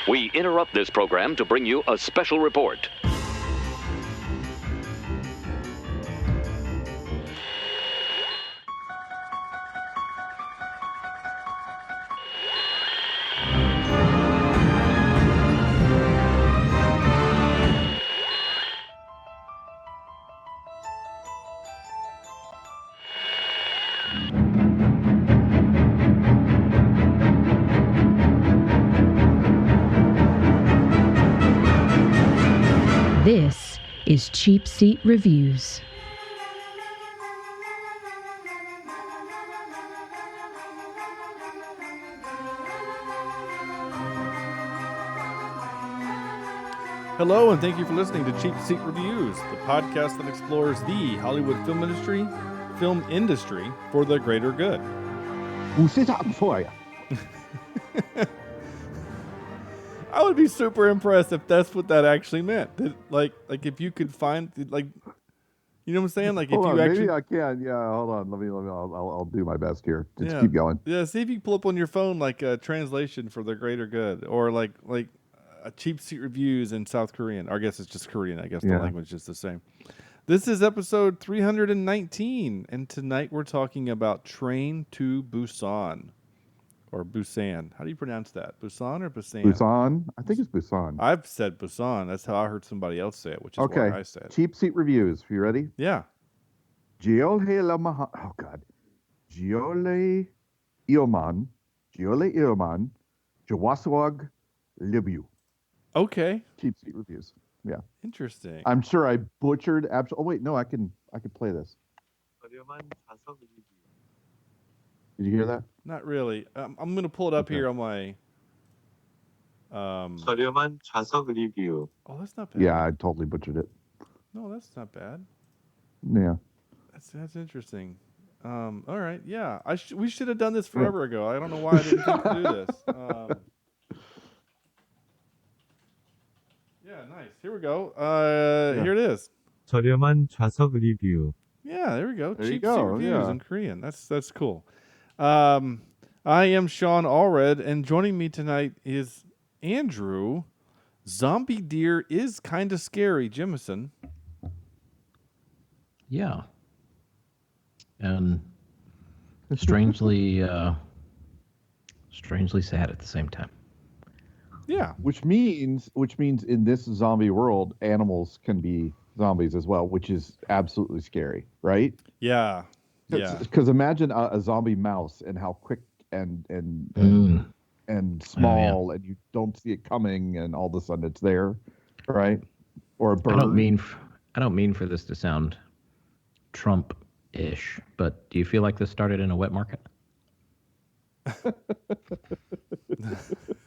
We interrupt this program to bring you a special report. This is Cheapseat Reviews. Hello, and thank you for listening to Cheapseat Reviews, the podcast that explores the Hollywood film industry for the greater good. We'll sit up for you. I would be super impressed if that's what that actually meant. Like if you could find, you know what I'm saying? Like Hold if on, you actually, maybe I can. Yeah, hold on. Let me. I'll do my best here. Just yeah, keep going. Yeah, see if you can pull up on your phone like a translation for the greater good, or like a Cheapseat Reviews in South Korean. Or I guess it's just Korean. I guess the language is the same. This is episode 319, and tonight we're talking about Train to Busan. Or Busan. How do you pronounce that? Busan or Busan? Busan. I think it's Busan. I've said Busan. That's how I heard somebody else say it, which is why I said it. Cheap Seat Reviews. You ready? Yeah. Oh, God. Jiole Ioman. Jawaswag Libu. Okay. Cheap Seat Reviews. Yeah. Interesting. I'm sure I butchered. Oh, wait. No, I can play this. Did you hear that? Not really. I'm going to pull it up here on my... 저렴한 좌석 리뷰. Oh, that's not bad. Yeah, I totally butchered it. No, that's not bad. Yeah. That's interesting. All right. Yeah. We should have done this forever ago. I don't know why I didn't think to do this. Yeah, nice. Here we go. Here it is. 저렴한 좌석 리뷰. Yeah, there we go. There you Cheap go, Seat Reviews yeah. in Korean. That's cool. I am Sean Allred, and joining me tonight is Andrew. Zombie deer is kind of scary, Jimison. Yeah. And strangely sad at the same time. Yeah. Which means in this zombie world, animals can be zombies as well, which is absolutely scary, right? Yeah. Yeah. Because imagine a zombie mouse and how quick and small, and you don't see it coming, and all of a sudden it's there, right? Or a bird. I don't mean for this to sound Trump-ish, but do you feel like this started in a wet market?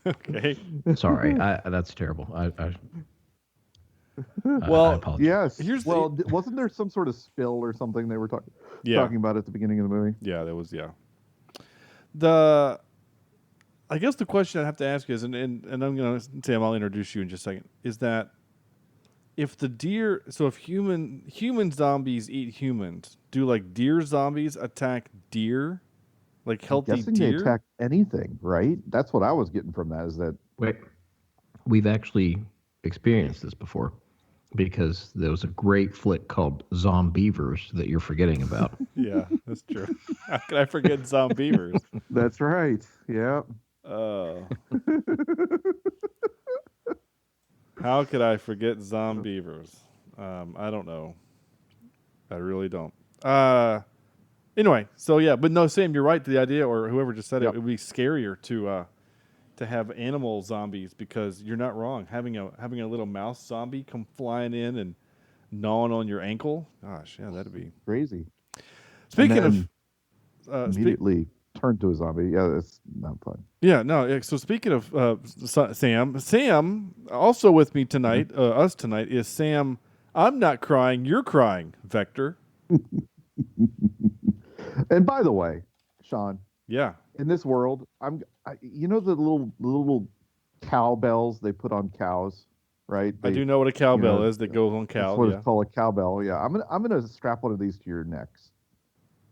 Okay. Sorry, that's terrible. I Yes. apologize. Wasn't there some sort of spill or something they were talking about at the beginning of the movie? Yeah, there was. Yeah. I guess the question I have to ask is, and I'm going to say I'll introduce you in just a second, is that if human zombies eat humans, do like deer zombies attack deer? Like healthy I'm guessing deer? they attack anything, right? That's what I was getting from that, is that... Wait, we've actually experienced this before because there was a great flick called Zombievers that you're forgetting about. Yeah, that's true. How could I forget Zombievers? That's right. Yeah. Oh. How could I forget Zombievers? I don't know. I really don't. Anyway, so yeah, but no, Sam, you're right. The idea, or whoever just said it, it would be scarier to have animal zombies, because you're not wrong. Having a little mouse zombie come flying in and gnawing on your ankle, gosh, yeah, that'd be crazy. Speaking of, immediately turn to a zombie. Yeah, that's not fun. Yeah, no. Yeah, so speaking of Sam, also with me tonight, us tonight is Sam. I'm not crying. You're crying, Vector. And by the way, Sean. Yeah. In this world, you know the little cowbells they put on cows, right? I do know what a cowbell is that goes on cows. That's what it's called, a cowbell. Yeah, I'm gonna strap one of these to your necks,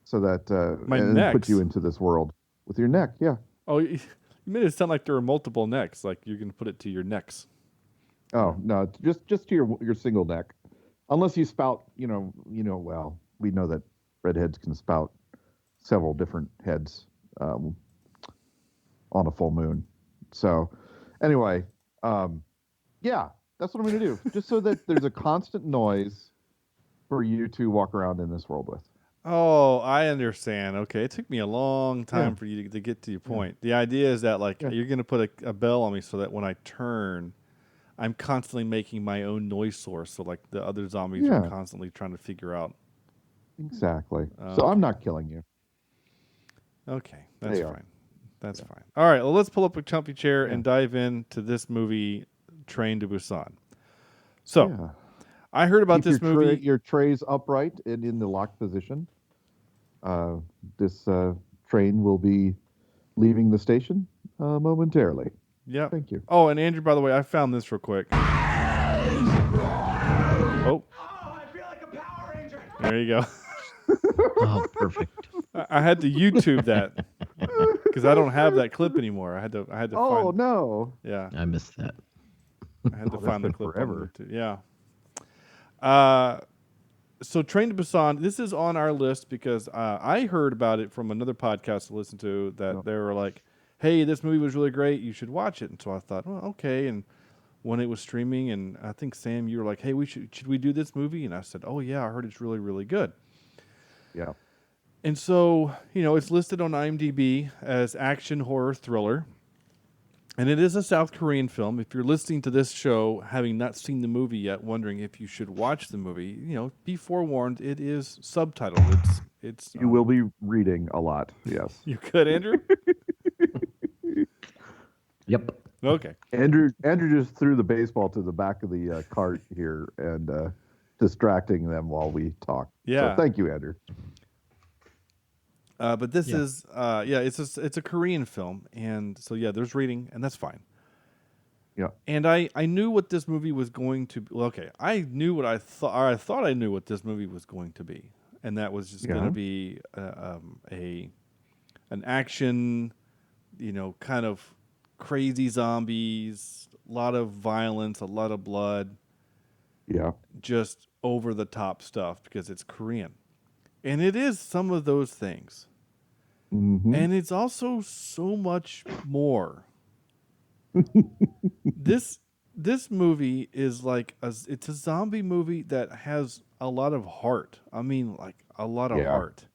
so that my and necks? put you into this world with your neck. Yeah. Oh, you You made it sound like there were multiple necks, like you're going to put it to your necks. Oh no, it's just to your single neck, unless you spout. Well, we know that redheads can spout several different heads on a full moon. So, anyway, yeah, that's what I'm going to do, just so that there's a constant noise for you to walk around in this world with. Oh, I understand. Okay, it took me a long time Yeah. for you to get to your point. The idea is that like Yeah. you're going to put a bell on me so that when I turn, I'm constantly making my own noise source. So like the other zombies are Yeah. constantly trying to figure out. Exactly. Oh, So okay. I'm not killing you. Okay, that's They are. fine. That's fine. All right, well, let's pull up a comfy chair Yeah. and dive into this movie, Train to Busan. So, Yeah. I heard about Keep this your movie. your trays upright and in the locked position. This train will be leaving the station momentarily. Yeah. Thank you. Oh, and Andrew, by the way, I found this real quick. Oh. I feel like a Power Ranger. There you go. Oh, perfect. I had to YouTube that because I don't have that clip anymore. I had to Oh find. no! Yeah, I missed that. I had to that's find the been clip forever. on YouTube. Yeah. So Train to Busan, this is on our list because I heard about it from another podcast to listen to that Oh. they were like, hey, this movie was really great. You should watch it. And so I thought, well, okay. And when it was streaming, and I think, Sam, you were like, hey, should we do this movie? And I said, oh, yeah, I heard it's really, really good. Yeah. And so, it's listed on IMDb as action horror thriller. And it is a South Korean film. If you're listening to this show, having not seen the movie yet, wondering if you should watch the movie, be forewarned. It is subtitled. It's You will be reading a lot. Yes. You could, Andrew? Yep. Okay. Andrew just threw the baseball to the back of the cart here and distracting them while we talk. Yeah. So thank you, Andrew. But this Yeah. is it's a Korean film, and so there's reading, and that's fine. Yeah. And I knew what this movie was going to be. Well, okay, I knew what I thought. I thought I knew what this movie was going to be, and that was just going to be an action, kind of crazy zombies, a lot of violence, a lot of blood, Yeah. just over the top stuff because it's Korean, and it is some of those things. Mm-hmm. And it's also so much more. This movie is like it's a zombie movie that has a lot of heart. I mean, like a lot of heart.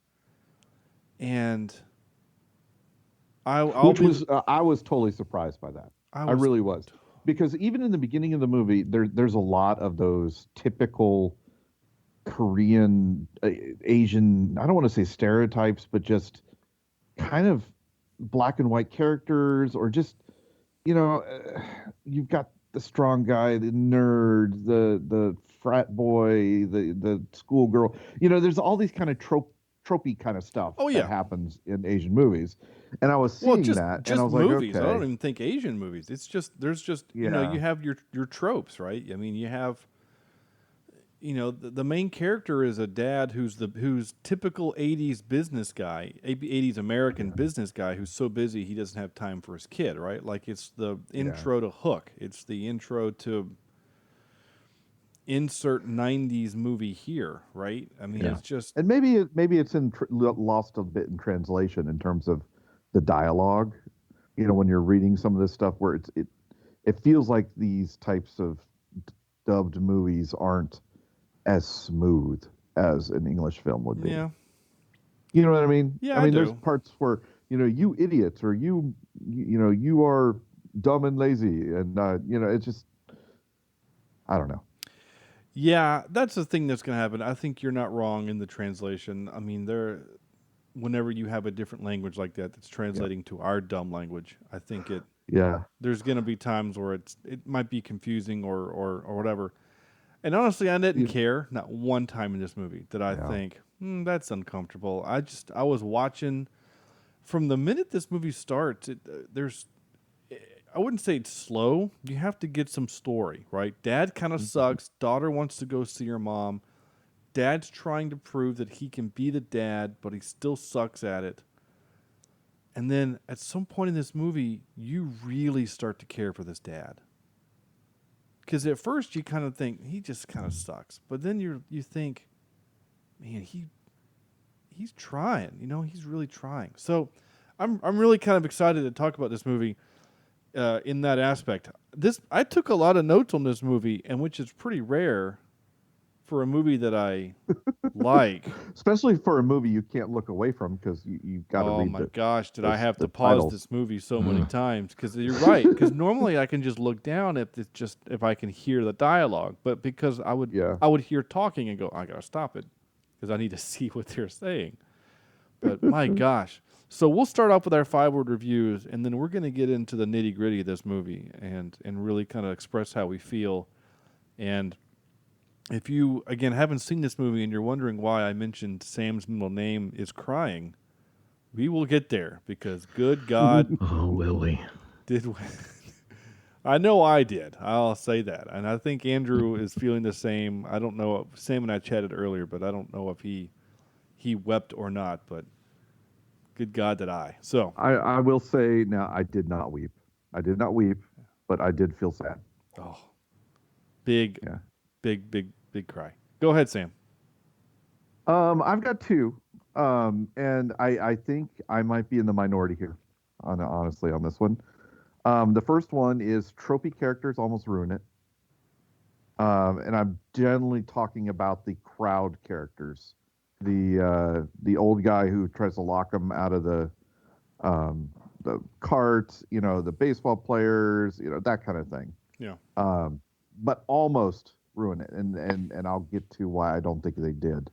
And I was totally surprised by that. I really was, because even in the beginning of the movie, there's a lot of those typical Korean, Asian. I don't want to say stereotypes, but just kind of black and white characters, or just you've got the strong guy, the nerd, the frat boy, the schoolgirl. There's all these kind of tropey kind of stuff that happens in Asian movies, and I was seeing that, and I was movies. like, okay. I don't even think Asian movies. It's just there's you have your tropes, right? I mean, you have. The main character is a dad who's typical 80s business guy, 80s American business guy who's so busy he doesn't have time for his kid, right? Like it's the intro to Hook. It's the intro to insert 90s movie here, right? I mean, it's just... And maybe it's lost a bit in translation in terms of the dialogue. When you're reading some of this stuff where it feels like these types of dubbed movies aren't as smooth as an English film would be. Yeah. You know what I mean? Yeah, I mean, do. there's parts where, you idiots, or you are dumb and lazy, and it's just, I don't know. Yeah, that's the thing that's going to happen. I think you're not wrong in the translation. I mean, whenever you have a different language like that that's translating to our dumb language, I think there's going to be times where it might be confusing or whatever. And honestly, I didn't care, not one time in this movie did I think, that's uncomfortable. I was watching from the minute this movie starts. I wouldn't say it's slow. You have to get some story, right? Dad kind of sucks. Daughter wants to go see her mom. Dad's trying to prove that he can be the dad, but he still sucks at it. And then at some point in this movie, you really start to care for this dad. Because at first you kind of think he just kind of sucks, but then you think, man, he's trying. He's really trying. So I'm really kind of excited to talk about this movie in that aspect. I took a lot of notes on this movie, and which is pretty rare for a movie that I like. Especially for a movie you can't look away from because you got to read. Oh my gosh, did I have the to pause titles. this movie so many times? Because you're right. Because normally I can just look down if I can hear the dialogue, but because I would hear talking and go, I gotta stop it because I need to see what they're saying. But my gosh. So we'll start off with our 5-word reviews, and then we're going to get into the nitty-gritty of this movie and really kind of express how we feel. And if you, again, haven't seen this movie and you're wondering why I mentioned Sam's middle name is Crying, we will get there because, good God, Oh, will we? did we? I know I did. I'll say that. And I think Andrew is feeling the same. I don't know. Sam and I chatted earlier, but I don't know if he wept or not, but good God did I. So I will say now, I did not weep. But I did feel sad. Oh, big cry. Go ahead, Sam. I've got two, and I think I might be in the minority here, honestly, on this one. The first one is tropey characters almost ruin it, and I'm generally talking about the crowd characters, the old guy who tries to lock them out of the cart, the baseball players, that kind of thing. Yeah. But almost ruin it, and I'll get to why I don't think they did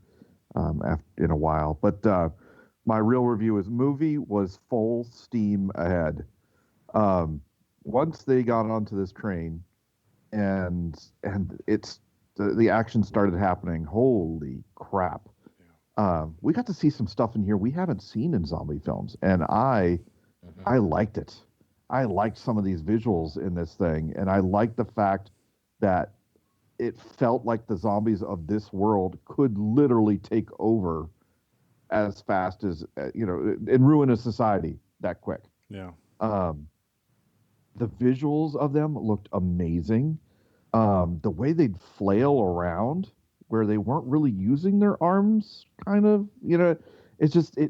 in a while. But my real review is movie was full steam ahead. Once they got onto this train, and it's the action started happening. Holy crap! We got to see some stuff in here we haven't seen in zombie films, and I liked it. I liked some of these visuals in this thing, and I liked the fact that it felt like the zombies of this world could literally take over as fast as, and ruin a society that quick. Yeah. The visuals of them looked amazing. The way they'd flail around where they weren't really using their arms, kind of, it's just, the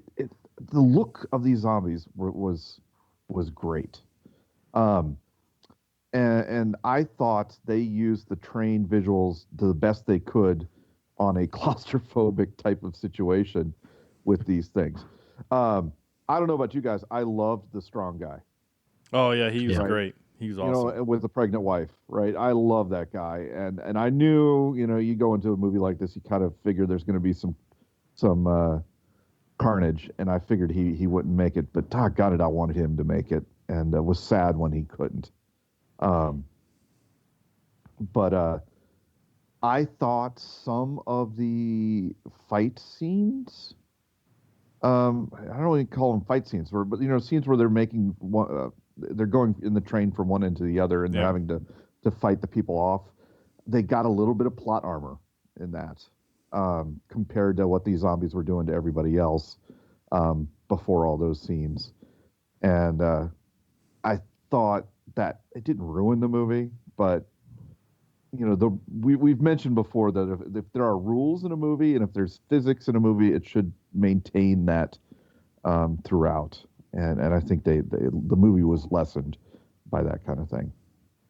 look of these zombies was great. And I thought they used the train visuals to the best they could on a claustrophobic type of situation with these things. I don't know about you guys. I loved the strong guy. Oh yeah, he was great. He was awesome. With the pregnant wife, right? I love that guy. And I knew, you go into a movie like this, you kind of figure there's going to be some carnage, and I figured he wouldn't make it. But doggone it, I wanted him to make it, and was sad when he couldn't. But I thought some of the fight scenes, I don't really call them fight scenes, but scenes where they're making they're going in the train from one end to the other, and they're having to fight the people off. They got a little bit of plot armor in that, compared to what these zombies were doing to everybody else before all those scenes, and I thought that it didn't ruin the movie, but we've mentioned before that if there are rules in a movie and if there's physics in a movie, it should maintain that throughout. And I think the movie was lessened by that kind of thing.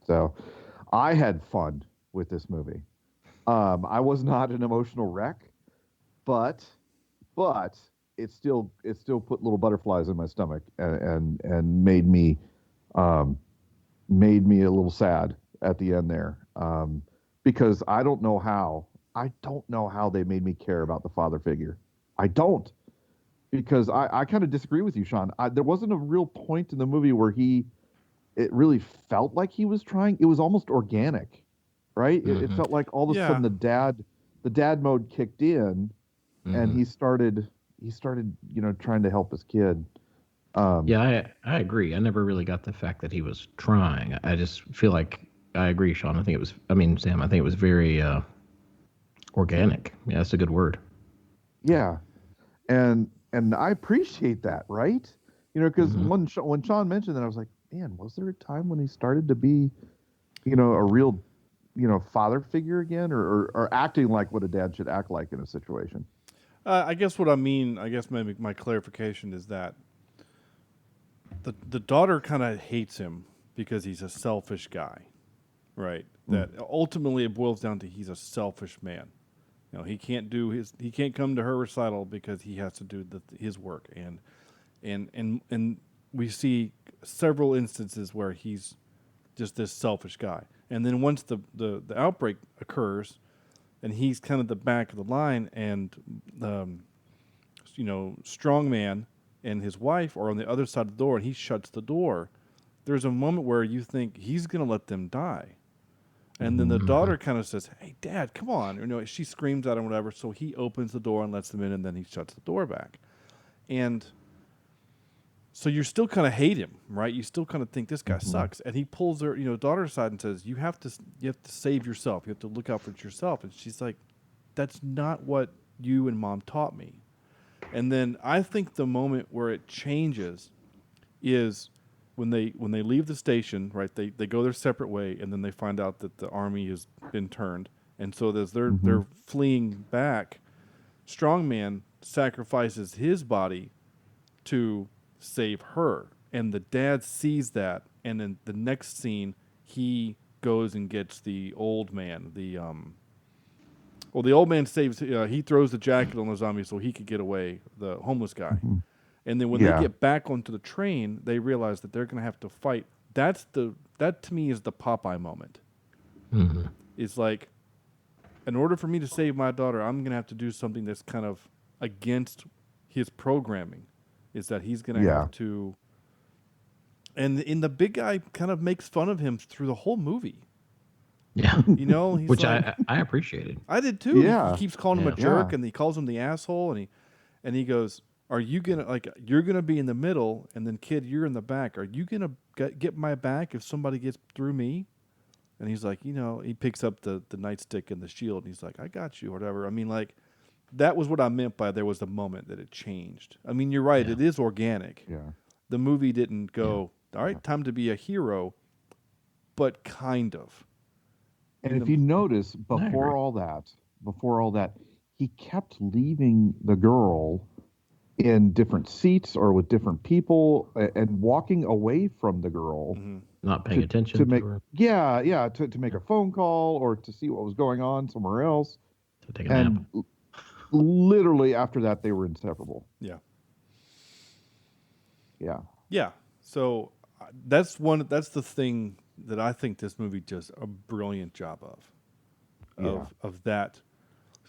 So I had fun with this movie. I was not an emotional wreck, but it still put little butterflies in my stomach and made me a little sad at the end there, because I don't know how they made me care about the father figure. I don't, because I kind of disagree with you, Sean. There wasn't a real point in the movie where it really felt like he was trying. It was almost organic, right? It felt like all of a sudden the dad mode kicked in, and he started trying to help his kid. I agree. I never really got the fact that he was trying. I just feel like I agree, Sean. Sam, I think it was very organic. Yeah, that's a good word. Yeah. And I appreciate that, right? You know, because Mhm. when Sean mentioned that, I was like, man, was there a time when he started to be, a real, father figure again, or acting like what a dad should act like in a situation? I guess what I mean, I guess maybe my clarification is that the daughter kind of hates him because he's a selfish guy, right? That ultimately it boils down to he's a selfish man. He can't come to her recital because he has to do his work, and we see several instances where he's just this selfish guy. And then once the outbreak occurs, and he's kind of the back of the line, and strongman and his wife are on the other side of the door, and he shuts the door. There's a moment where you think he's gonna let them die, and then the daughter kind of says, "Hey, Dad, come on!" She screams at him, whatever. So he opens the door and lets them in, and then he shuts the door back. And so you still kind of hate him, right? You still kind of think this guy sucks. And he pulls her, daughter aside and says, "You have to save yourself. You have to look out for yourself." And she's like, "That's not what you and Mom taught me." And then I think the moment where it changes is when they leave the station, right? They go their separate way, and then they find out that the army has been turned, and so as they're fleeing back, Strongman sacrifices his body to save her, and the dad sees that, and then the next scene he goes and gets the old man, the old man saves. He throws the jacket on the zombie so he could get away, the homeless guy. And then when they get back onto the train, they realize that they're going to have to fight. That to me is the Popeye moment. It's like, in order for me to save my daughter, I'm going to have to do something that's kind of against his programming. Is that he's going to have to. And the big guy kind of makes fun of him through the whole movie. Yeah. He's Which like, I appreciated. I did too. Yeah. He keeps calling him a jerk, and he calls him the asshole, and he goes, "Are you gonna you're gonna be in the middle, and then kid, you're in the back. Are you gonna get my back if somebody gets through me?" And he's like, he picks up the nightstick and the shield, and he's like, "I got you," or whatever. I mean, like, that was what I meant by there was a moment that it changed. I mean, you're right. Yeah. It is organic. Yeah. The movie didn't go, all right, time to be a hero, but kind of. And if you notice, before all that, he kept leaving the girl in different seats or with different people and walking away from the girl. Not paying attention to make her. to make a phone call or to see what was going on somewhere else. To take a nap. Literally after that, they were inseparable. Yeah. Yeah. Yeah. So that's the thing that I think this movie does a brilliant job of that.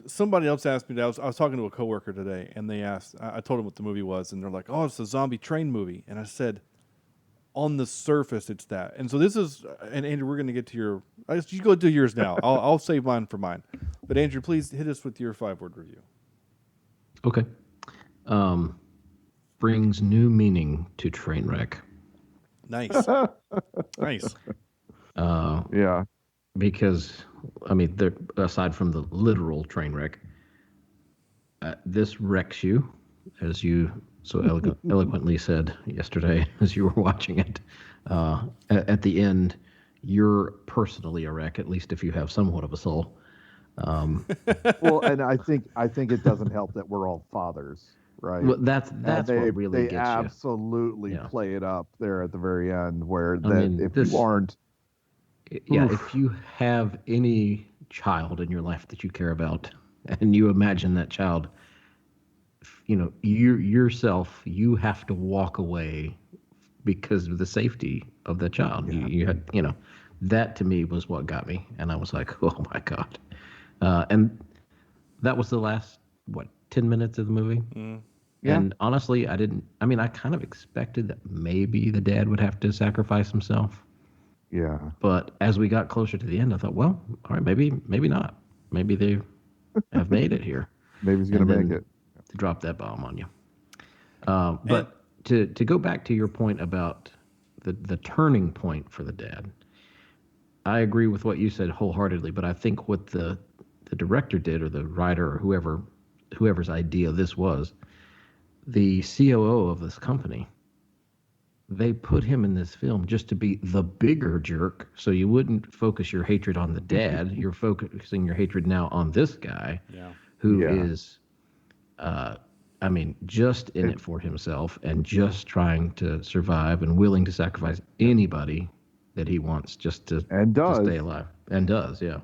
Somebody else asked me that. I was talking to a coworker today, and they asked. I told them what the movie was, and they're like, "Oh, it's a zombie train movie." And I said, "On the surface, it's that." And so this is. And Andrew, we're going to get to your. You go do yours now. I'll save mine for mine. But Andrew, please hit us with your 5-word review. Okay. Brings new meaning to Trainwreck. Nice. Nice. Yeah. Because, I mean, aside from the literal train wreck, this wrecks you, as you so eloquently said yesterday as you were watching it. At the end, you're personally a wreck, at least if you have somewhat of a soul. Well, and I think it doesn't help that we're all fathers, right? Well, that's what really they gets you. absolutely play it up there at the very end, where if this, you aren't, if you have any child in your life that you care about, and you imagine that child, yourself, you have to walk away because of the safety of the child. Yeah. You had, that to me was what got me, and I was like, oh my God. And that was the last 10 minutes of the movie. Yeah. And honestly, I kind of expected that maybe the dad would have to sacrifice himself. Yeah. But as we got closer to the end, I thought, well, all right, maybe not. Maybe they have made it here. Maybe he's going to make it. To drop that bomb on you. But to go back to your point about the turning point for the dad, I agree with what you said wholeheartedly. But I think what the director did, or the writer, or whoever's idea this was, the COO of this company they put him in this film just to be the bigger jerk, so you wouldn't focus your hatred on the dad. You're focusing your hatred now on this guy, who is, I mean, just in it for himself and just trying to survive and willing to sacrifice anybody that he wants just to stay alive, and does, yeah.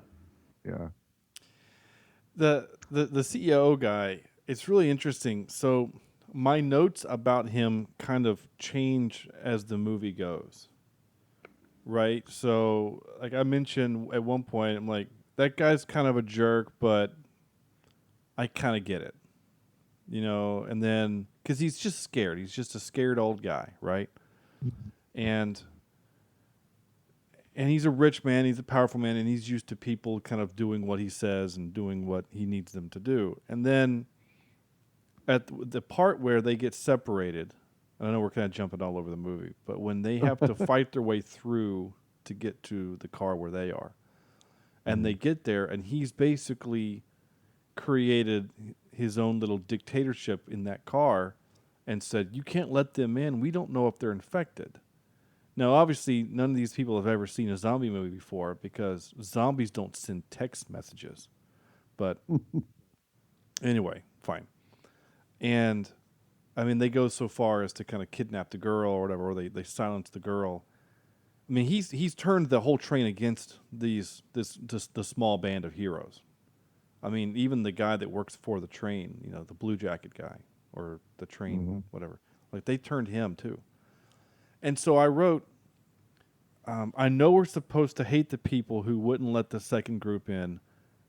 The CEO guy, it's really interesting. So my notes about him kind of change as the movie goes. Right? So like I mentioned at one point, I'm like, that guy's kind of a jerk, but I kind of get it. You know, and then because he's just scared. He's just a scared old guy, right? And he's a rich man, he's a powerful man, and he's used to people kind of doing what he says and doing what he needs them to do. And then at the part where they get separated, I know we're kind of jumping all over the movie, but when they have to fight their way through to get to the car where they are, and they get there, and he's basically created his own little dictatorship in that car and said, you can't let them in. We don't know if they're infected. Now, obviously, none of these people have ever seen a zombie movie before because zombies don't send text messages. But anyway, fine. And, I mean, they go so far as to kind of kidnap the girl or whatever, or they silence the girl. I mean, he's turned the whole train against the small band of heroes. I mean, even the guy that works for the train, you know, the blue jacket guy or the train, whatever, like they turned him too. And so I wrote, I know we're supposed to hate the people who wouldn't let the second group in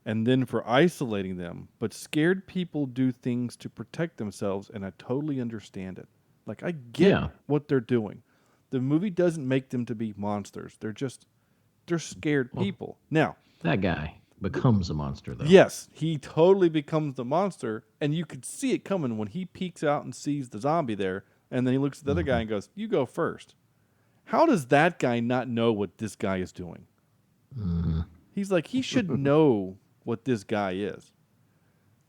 and then for isolating them, but scared people do things to protect themselves, and I totally understand it. Like, I get what they're doing. The movie doesn't make them to be monsters. They're scared people. Now, that guy becomes a monster, though. Yes, he totally becomes the monster, and you could see it coming when he peeks out and sees the zombie there. And then he looks at the other guy and goes, you go first. How does that guy not know what this guy is doing? He's like, he should know what this guy is.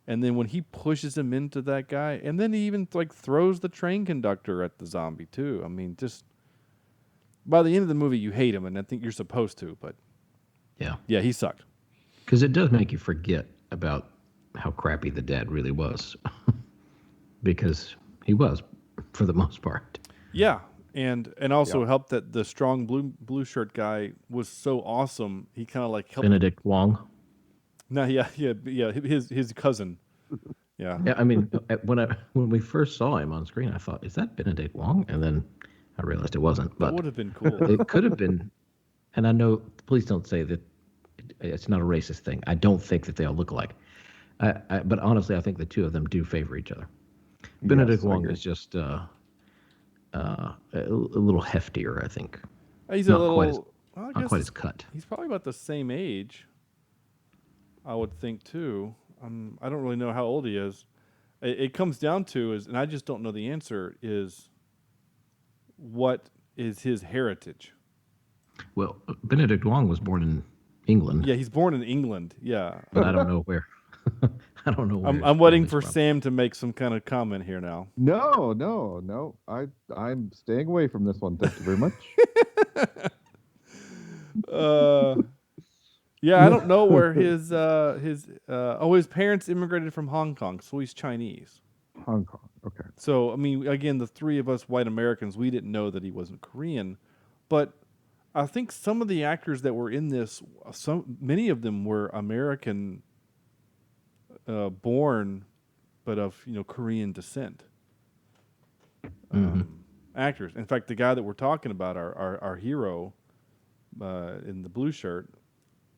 And then when he pushes him into that guy, and then he even like throws the train conductor at the zombie too. I mean, just by the end of the movie, you hate him, and I think you're supposed to, but yeah, he sucked. Because it does make you forget about how crappy the dad really was. Because he was, for the most part. Yeah, and also helped that the strong blue shirt guy was so awesome. He kind of like helped Benedict Wong. No, his cousin. Yeah. Yeah, I mean, when we first saw him on screen, I thought, is that Benedict Wong? And then I realized it wasn't. But that would have been cool. It could have been. And I know, please don't say that it's not a racist thing. I don't think that they all look alike. But honestly, I think the two of them do favor each other. Benedict Wong is just a little heftier, I think. He's not a little not quite as cut. He's probably about the same age, I would think too. I don't really know how old he is. It comes down to and I just don't know the answer, is what is his heritage? Well, Benedict Wong was born in England. Yeah, he's born in England. Yeah, but I don't know where. I don't know where. I'm waiting for Sam to make some kind of comment here now. No. I'm staying away from this one. Thank you very much. Yeah, I don't know where his parents immigrated from Hong Kong, so he's Chinese. Hong Kong, okay. So, I mean, again, the three of us white Americans, we didn't know that he wasn't Korean, but I think some of the actors that were in this, many of them were American born, but of Korean descent. Actors. In fact, the guy that we're talking about, our hero in the blue shirt,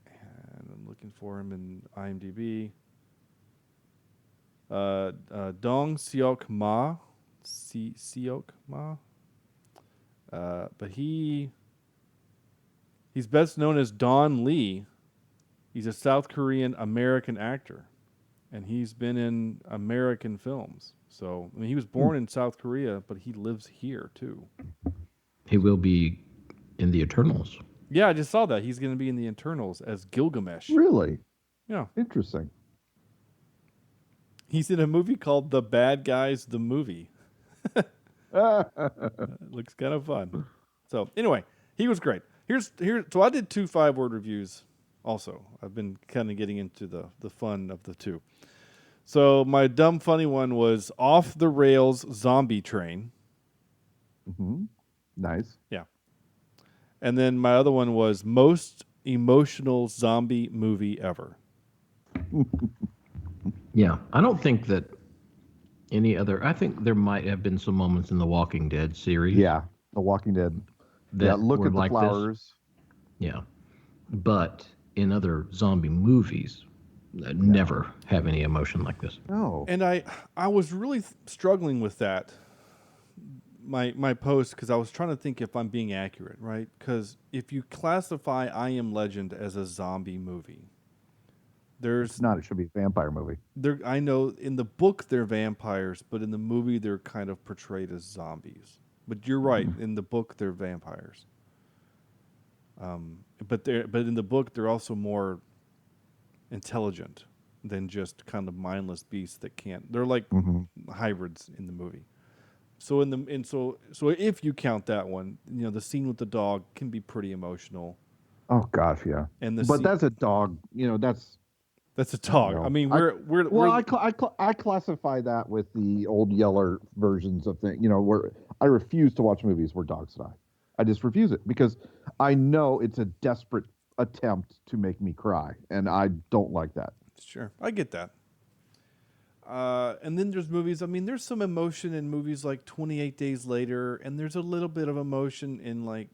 and I'm looking for him in IMDb. Dong Seok Ma, Seok Ma. But he's best known as Don Lee. He's a South Korean American actor, and he's been in American films. So, I mean, he was born in South Korea, but he lives here too. He will be in the Eternals. Yeah, I just saw that. He's going to be in the Eternals as Gilgamesh. Really? Yeah. Interesting. He's in a movie called The Bad Guys, the Movie. It looks kind of fun. So anyway, he was great. So I did 2 5-word reviews. Also, I've been kind of getting into the fun of the two. So my dumb funny one was Off the Rails Zombie Train. Mm-hmm. Nice. Yeah. And then my other one was Most Emotional Zombie Movie Ever. Yeah, I don't think that any other. I think there might have been some moments in the Walking Dead series. Yeah, The Walking Dead. that Look were at the like this. flowers. Yeah, but in other zombie movies, never have any emotion like this. No. And I was really struggling with that. My post, because I was trying to think if I'm being accurate, right? Because if you classify I Am Legend as a zombie movie, It's not. It should be a vampire movie. I know in the book they're vampires, but in the movie they're kind of portrayed as zombies. But you're right, in the book they're vampires. But in the book they're also more intelligent than just kind of mindless beasts that can't. They're like hybrids in the movie. So so if you count that one, the scene with the dog can be pretty emotional. Oh gosh, yeah. And but that's a dog. That's a dog. No. I mean, I classify that with the old Yeller versions of things. Where I refuse to watch movies where dogs die. I just refuse it because I know it's a desperate attempt to make me cry, and I don't like that. Sure, I get that. And then there's movies. I mean, there's some emotion in movies like 28 Days Later, and there's a little bit of emotion in like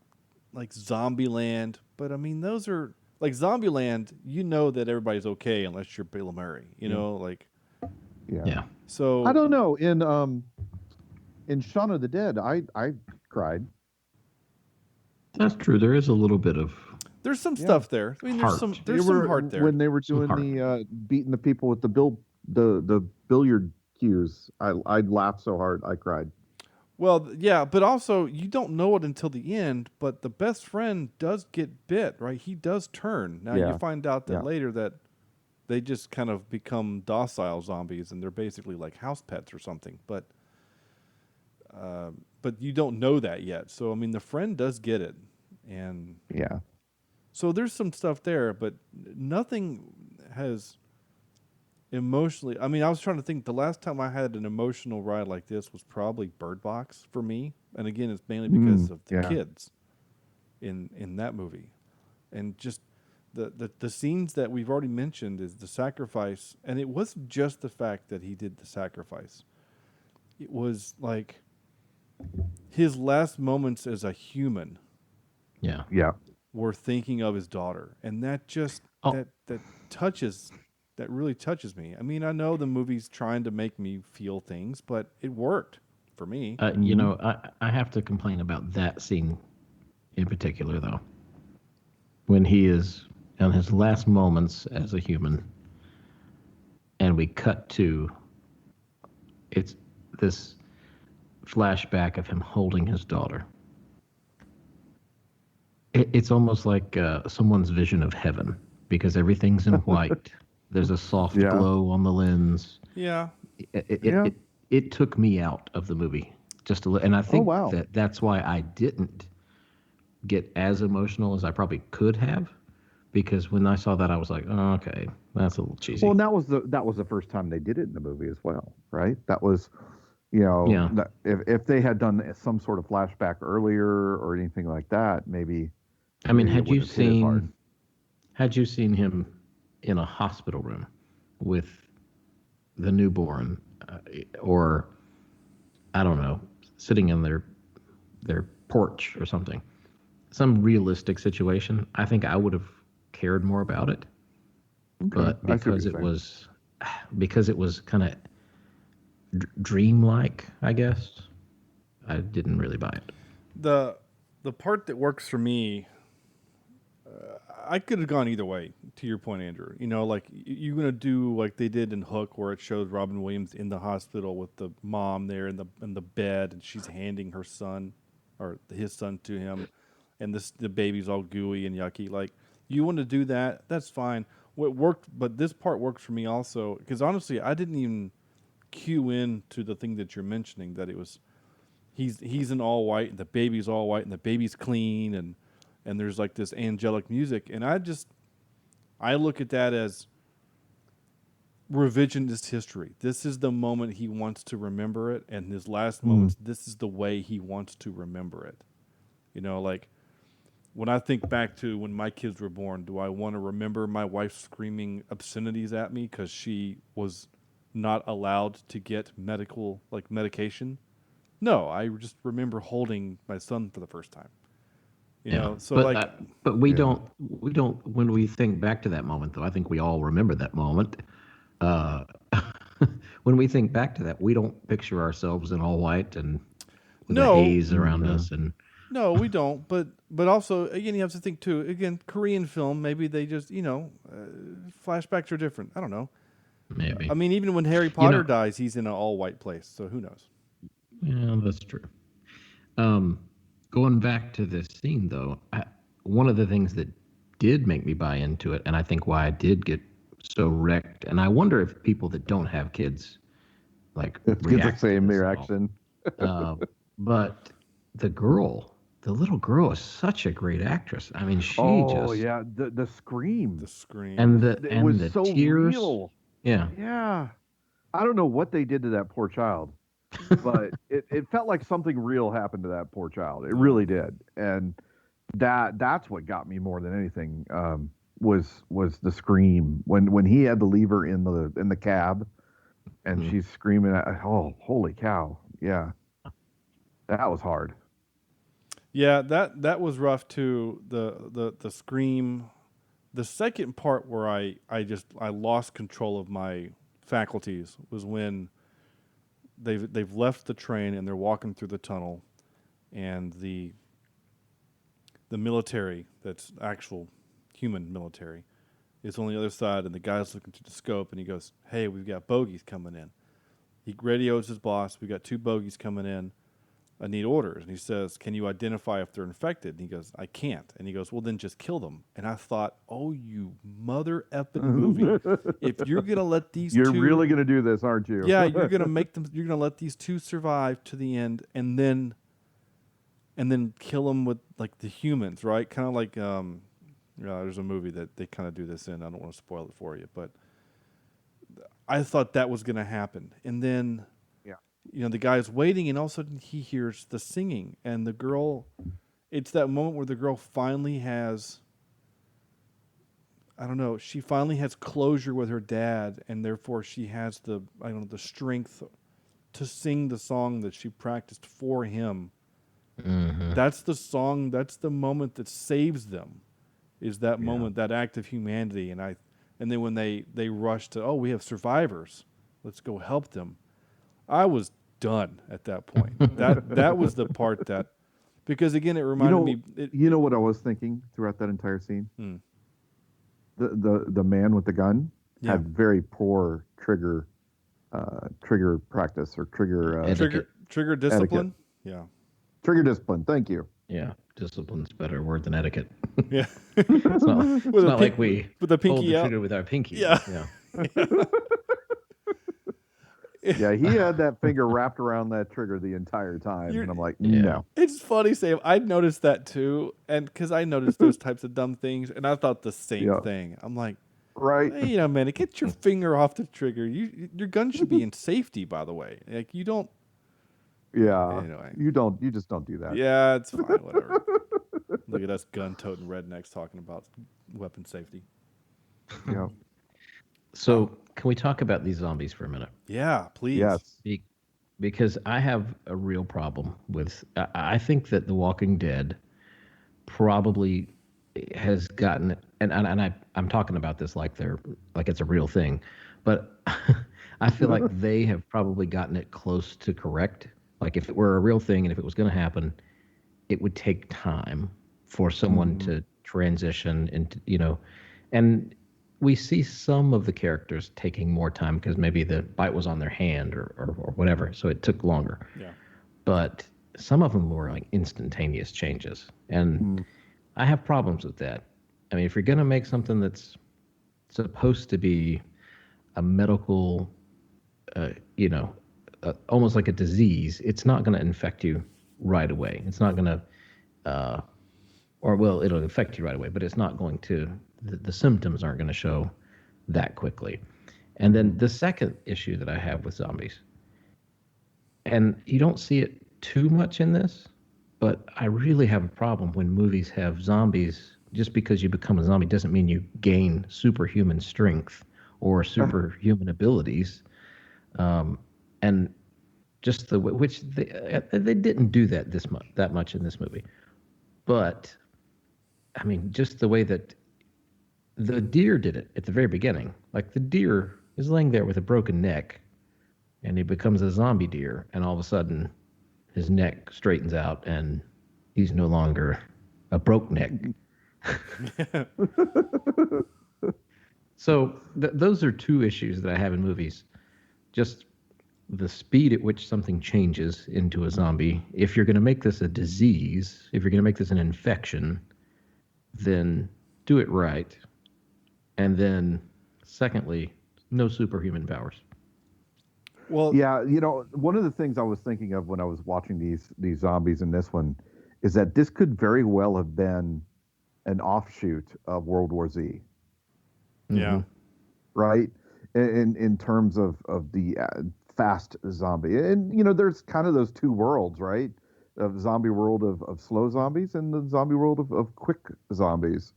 Zombieland. But I mean, those are like Zombieland. You know that everybody's okay unless you're Bill Murray. Yeah. So I don't know. In Shaun of the Dead, I cried. That's true. There is a little bit of. There's some stuff there. I mean, there's some heart there. When they were doing the beating the people with the billiard cues, I laughed so hard I cried. Well, yeah, but also you don't know it until the end. But the best friend does get bit, right? He does turn. Now you find out that later that they just kind of become docile zombies, and they're basically like house pets or something. But you don't know that yet. So I mean, the friend does get it, and yeah. So there's some stuff there, but nothing has emotionally. I mean, I was trying to think. The last time I had an emotional ride like this was probably Bird Box for me, and again, it's mainly because of the kids in that movie, and just the scenes that we've already mentioned is the sacrifice, and it wasn't just the fact that he did the sacrifice. It was like his last moments as a human. Yeah. Yeah. Were thinking of his daughter, and that just that really touches me. I mean, I know the movie's trying to make me feel things, but it worked for me. I have to complain about that scene in particular, though. When he is on his last moments as a human, and we cut to it's this flashback of him holding his daughter. It's almost like someone's vision of heaven because everything's in white. There's a soft glow on the lens. Yeah. It took me out of the movie just a little, and I think that's why I didn't get as emotional as I probably could have, because when I saw that, I was like, oh, okay, that's a little cheesy. Well, that was the first time they did it in the movie as well, right? That was, if they had done some sort of flashback earlier or anything like that, maybe. I mean, had you seen him in a hospital room with the newborn, or I don't know, sitting in their porch or something, some realistic situation, I think I would have cared more about it. Okay. But because it was kind of dreamlike, I guess, I didn't really buy it. The part that works for me, I could have gone either way. To your point, Andrew, like you're gonna do like they did in Hook, where it shows Robin Williams in the hospital with the mom there in the bed, and she's handing her son or his son to him, and the baby's all gooey and yucky. Like you want to do that, that's fine. What worked, but this part works for me also because honestly, I didn't even cue in to the thing that you're mentioning, that it was he's in all white, and the baby's all white, and the baby's clean, and there's like this angelic music, and I look at that as revisionist history. This is the moment he wants to remember it, and his last moments, this is the way he wants to remember it. You know, like when I think back to when my kids were born, do I want to remember my wife screaming obscenities at me because she was not allowed to get medication? No, I just remember holding my son for the first time. You know, so but we don't when we think back to that moment, though. I think we all remember that moment. When we think back to that, we don't picture ourselves in all white and with a haze around us. And no, we don't. But also, again, you have to think too. Again, Korean film, maybe they just flashbacks are different. I don't know. maybe. I mean, even when Harry Potter dies, he's in an all white place. So who knows? Yeah, that's true. Going back to this scene, though, one of the things that did make me buy into it, and I think why I did get so wrecked, and I wonder if people that don't have kids like Get the react to same this at all. reaction. But the little girl is such a great actress. I mean, she yeah, the scream. The scream. and It was the so tears. real. Yeah. Yeah. I don't know what they did to that poor child, but it felt like something real happened to that poor child. It really did. And that's what got me more than anything, was the scream when he had the lever in the cab and she's screaming oh, holy cow. Yeah. That was hard. Yeah, that was rough too. The scream. The second part where I lost control of my faculties was when they've left the train and they're walking through the tunnel, and the military, that's actual human military, is on the other side, and the guy's looking through the scope and he goes, "Hey, we've got bogeys coming in." He radios his boss, "We got 2 bogeys coming in. I need orders." And he says, "Can you identify if they're infected?" And he goes, "I can't." And he goes, "Well, then just kill them." And I thought, oh, you mother effing movie. If you're going to let these You're two... really going to do this, aren't you? Yeah, you're going to let these 2 survive to the end and then kill them with, like, the humans, right? Kind of like, there's a movie that they kind of do this in. I don't want to spoil it for you, but I thought that was going to happen. And then... the guy's waiting, and all of a sudden he hears the singing, and the girl, it's that moment where the girl finally has, she finally has closure with her dad, and therefore she has the strength to sing the song that she practiced for him. Mm-hmm. That's the song, that's the moment that saves them, is that moment, that act of humanity. And then when they rush to, we have survivors, let's go help them. I was done at that point. That was the part that, because again, it reminded me. You know what I was thinking throughout that entire scene? The man with the gun had very poor trigger practice or trigger discipline. Etiquette. Yeah, trigger discipline. Thank you. Yeah, discipline's a better word than etiquette. Yeah, it's not like we with the pinky hold the out. trigger with our pinky. Yeah. Yeah, he had that finger wrapped around that trigger the entire time, and I'm like, no. It's funny, Sam. I noticed that too, and because I noticed those types of dumb things, and I thought the same thing. I'm like, right? Hey, man, get your finger off the trigger. Your gun should be in safety, by the way. Like, you don't. Yeah. Anyway, you just don't do that. Yeah, it's fine. Whatever. Look at us gun-toting rednecks talking about weapon safety. Yeah. So, can we talk about these zombies for a minute? Yeah, please. Yes. Because I have a real problem with... I think that The Walking Dead probably has gotten... And I'm talking about this like it's a real thing. But I feel like they have probably gotten it close to correct. Like, if it were a real thing and if it was going to happen, it would take time for someone to transition into, and we see some of the characters taking more time because maybe the bite was on their hand or whatever, so it took longer. Yeah. But some of them were like instantaneous changes, and I have problems with that. I mean, if you're going to make something that's supposed to be a medical, almost like a disease, it's not going to infect you right away. It's not going to, or well, it'll affect you right away, but it's not going to. The symptoms aren't going to show that quickly. And then the second issue that I have with zombies, and you don't see it too much in this, but I really have a problem when movies have zombies. Just because you become a zombie doesn't mean you gain superhuman strength or superhuman abilities. And just the which they didn't do that much in this movie. But I mean, just the way that the deer did it at the very beginning. Like the deer is laying there with a broken neck, and he becomes a zombie deer, and all of a sudden, his neck straightens out, and he's no longer a broke neck. So those are two issues that I have in movies. Just the speed at which something changes into a zombie. If you're going to make this a disease, if you're going to make this an infection, then do it right. And then, secondly, no superhuman powers. Well, Yeah, one of the things I was thinking of when I was watching these zombies in this one is that this could very well have been an offshoot of World War Z, yeah. right? In terms of the fast zombie, and there's kind of those two worlds, right? Of zombie world of slow zombies and the zombie world of quick zombies,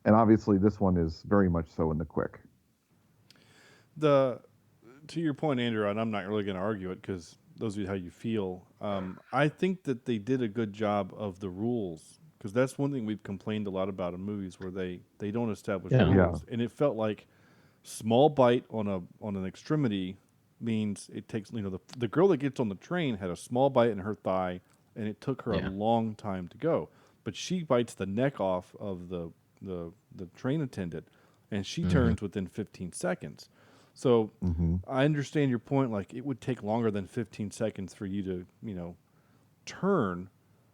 and obviously this one is very much so in the quick. To your point, Andrew, and I'm not really going to argue it because those are how you feel. I think that they did a good job of the rules, because that's one thing we've complained a lot about in movies where they don't establish rules, and it felt like small bite on an extremity means it takes. The girl that gets on the train had a small bite in her thigh, and it took her a long time to go. But she bites the neck off of the train attendant, and she turns within 15 seconds. So I understand your point. Like, it would take longer than 15 seconds for you to, turn,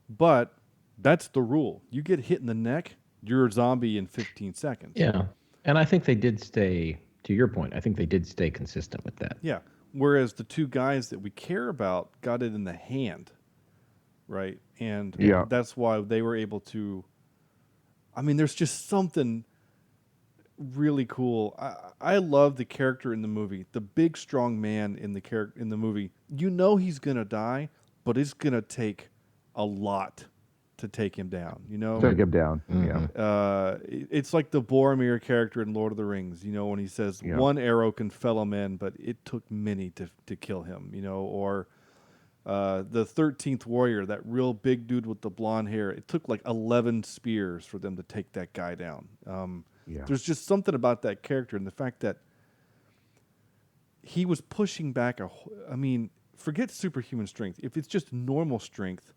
but that's the rule. You get hit in the neck, you're a zombie in 15 seconds. Yeah. And I think they did stay, to your point, I think they did stay consistent with that. Yeah. Whereas the two guys that we care about got it in the hand, right? And that's why they were able to. I mean, there's just something really cool. I love the character in the movie, the big strong man in the movie. He's gonna die, but it's gonna take a lot to take him down. Take him down. It's like the Boromir character in Lord of the Rings. When he says one arrow can fell a man, but it took many to kill him. Or the 13th warrior, that real big dude with the blonde hair. It took like 11 spears for them to take that guy down. There's just something about that character and the fact that he was pushing back forget superhuman strength. If it's just normal strength,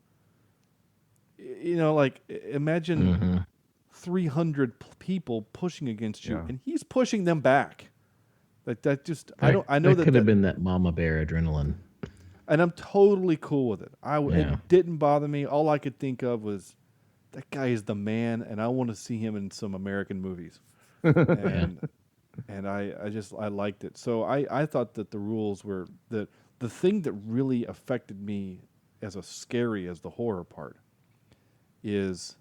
like imagine 300 people pushing against you, and he's pushing them back. Like that just, I know that could have been that mama bear adrenaline. And I'm totally cool with it. It didn't bother me. All I could think of was, that guy is the man, and I want to see him in some American movies. And I liked it. So I thought that the rules were the thing that really affected me as scary as the horror part is,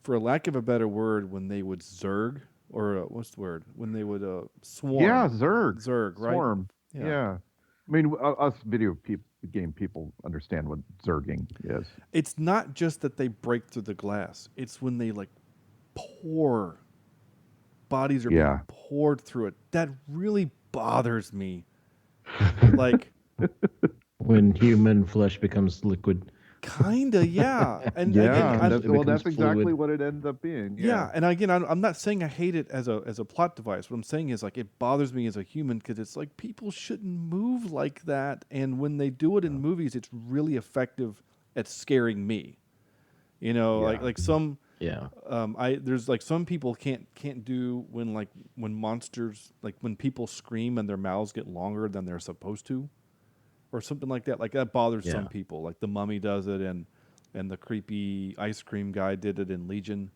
for lack of a better word, when they would zerg, or what's the word? When they would swarm. Yeah, zerg. Zerg, right? Swarm. Yeah. I mean, us video game people understand what zerging is. It's not just that they break through the glass. It's when they pour. Bodies are being poured through it. That really bothers me. When human flesh becomes liquid. Kinda, yeah. And that's exactly what it ends up being. Yeah, and again, I'm not saying I hate it as a plot device. What I'm saying is, it bothers me as a human, because it's like, people shouldn't move like that. And when they do it in movies, it's really effective at scaring me. Like some. Yeah. There's some people can't do when monsters, when people scream and their mouths get longer than they're supposed to, or something like that. Like, that bothers some people. Like the Mummy does it, and the creepy ice cream guy did it in Legion.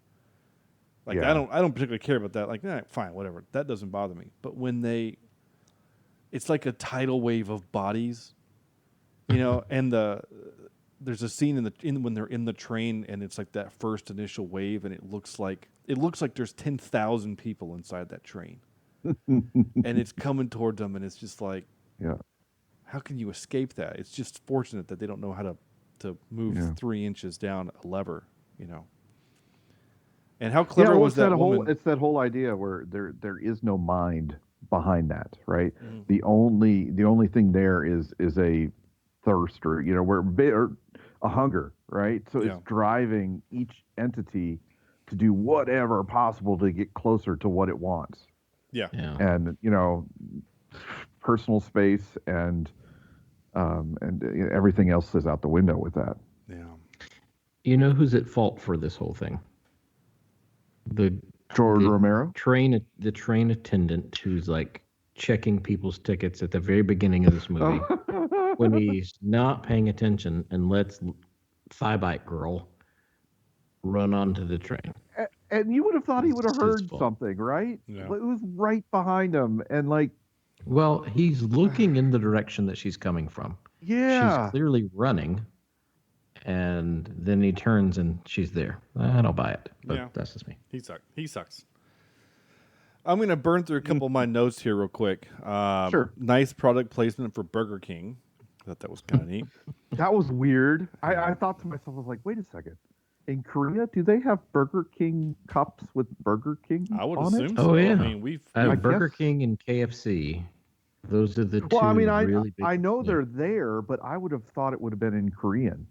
I don't particularly care about that. Fine, whatever. That doesn't bother me. But when they it's like a tidal wave of bodies, and there's a scene when they're in the train, and it's like that first initial wave, and it looks like there's 10,000 people inside that train, and it's coming towards them, and it's just like, Yeah. how can you escape that? It's just fortunate that they don't know how to move 3 inches down a lever, And how clever was that woman? It's that whole idea where there is no mind behind that, right? Mm. The only thing there is a thirst or or a hunger, right? So Yeah. it's driving each entity to do whatever possible to get closer to what it wants, Yeah. and personal space and everything else is out the window with that. Yeah. You know who's at fault for this whole thing? George the Romero. The train attendant who's like checking people's tickets at the very beginning of this movie when he's not paying attention and lets Thigh Bite Girl run onto the train. And you would have thought he would have It's his heard fault. something, right? Yeah. It was right behind him, and like, Well, he's looking in the direction that she's coming from. yeah, She's clearly running, and then he turns and she's there. I don't buy it, but Yeah. that's just me. He sucks. I'm going to burn through a couple of my notes here real quick. Sure. Nice product placement for Burger King. I thought that was kind of neat. that was weird. I thought to myself, I was like, wait a second. In Korea, do they have Burger King cups with Burger King I would on assume it? so. Oh, yeah. I mean, we've Burger guess- King and KFC. Those are the two Well, I mean, really big. I know yeah. they're there, but I would have thought it would have been in Korean,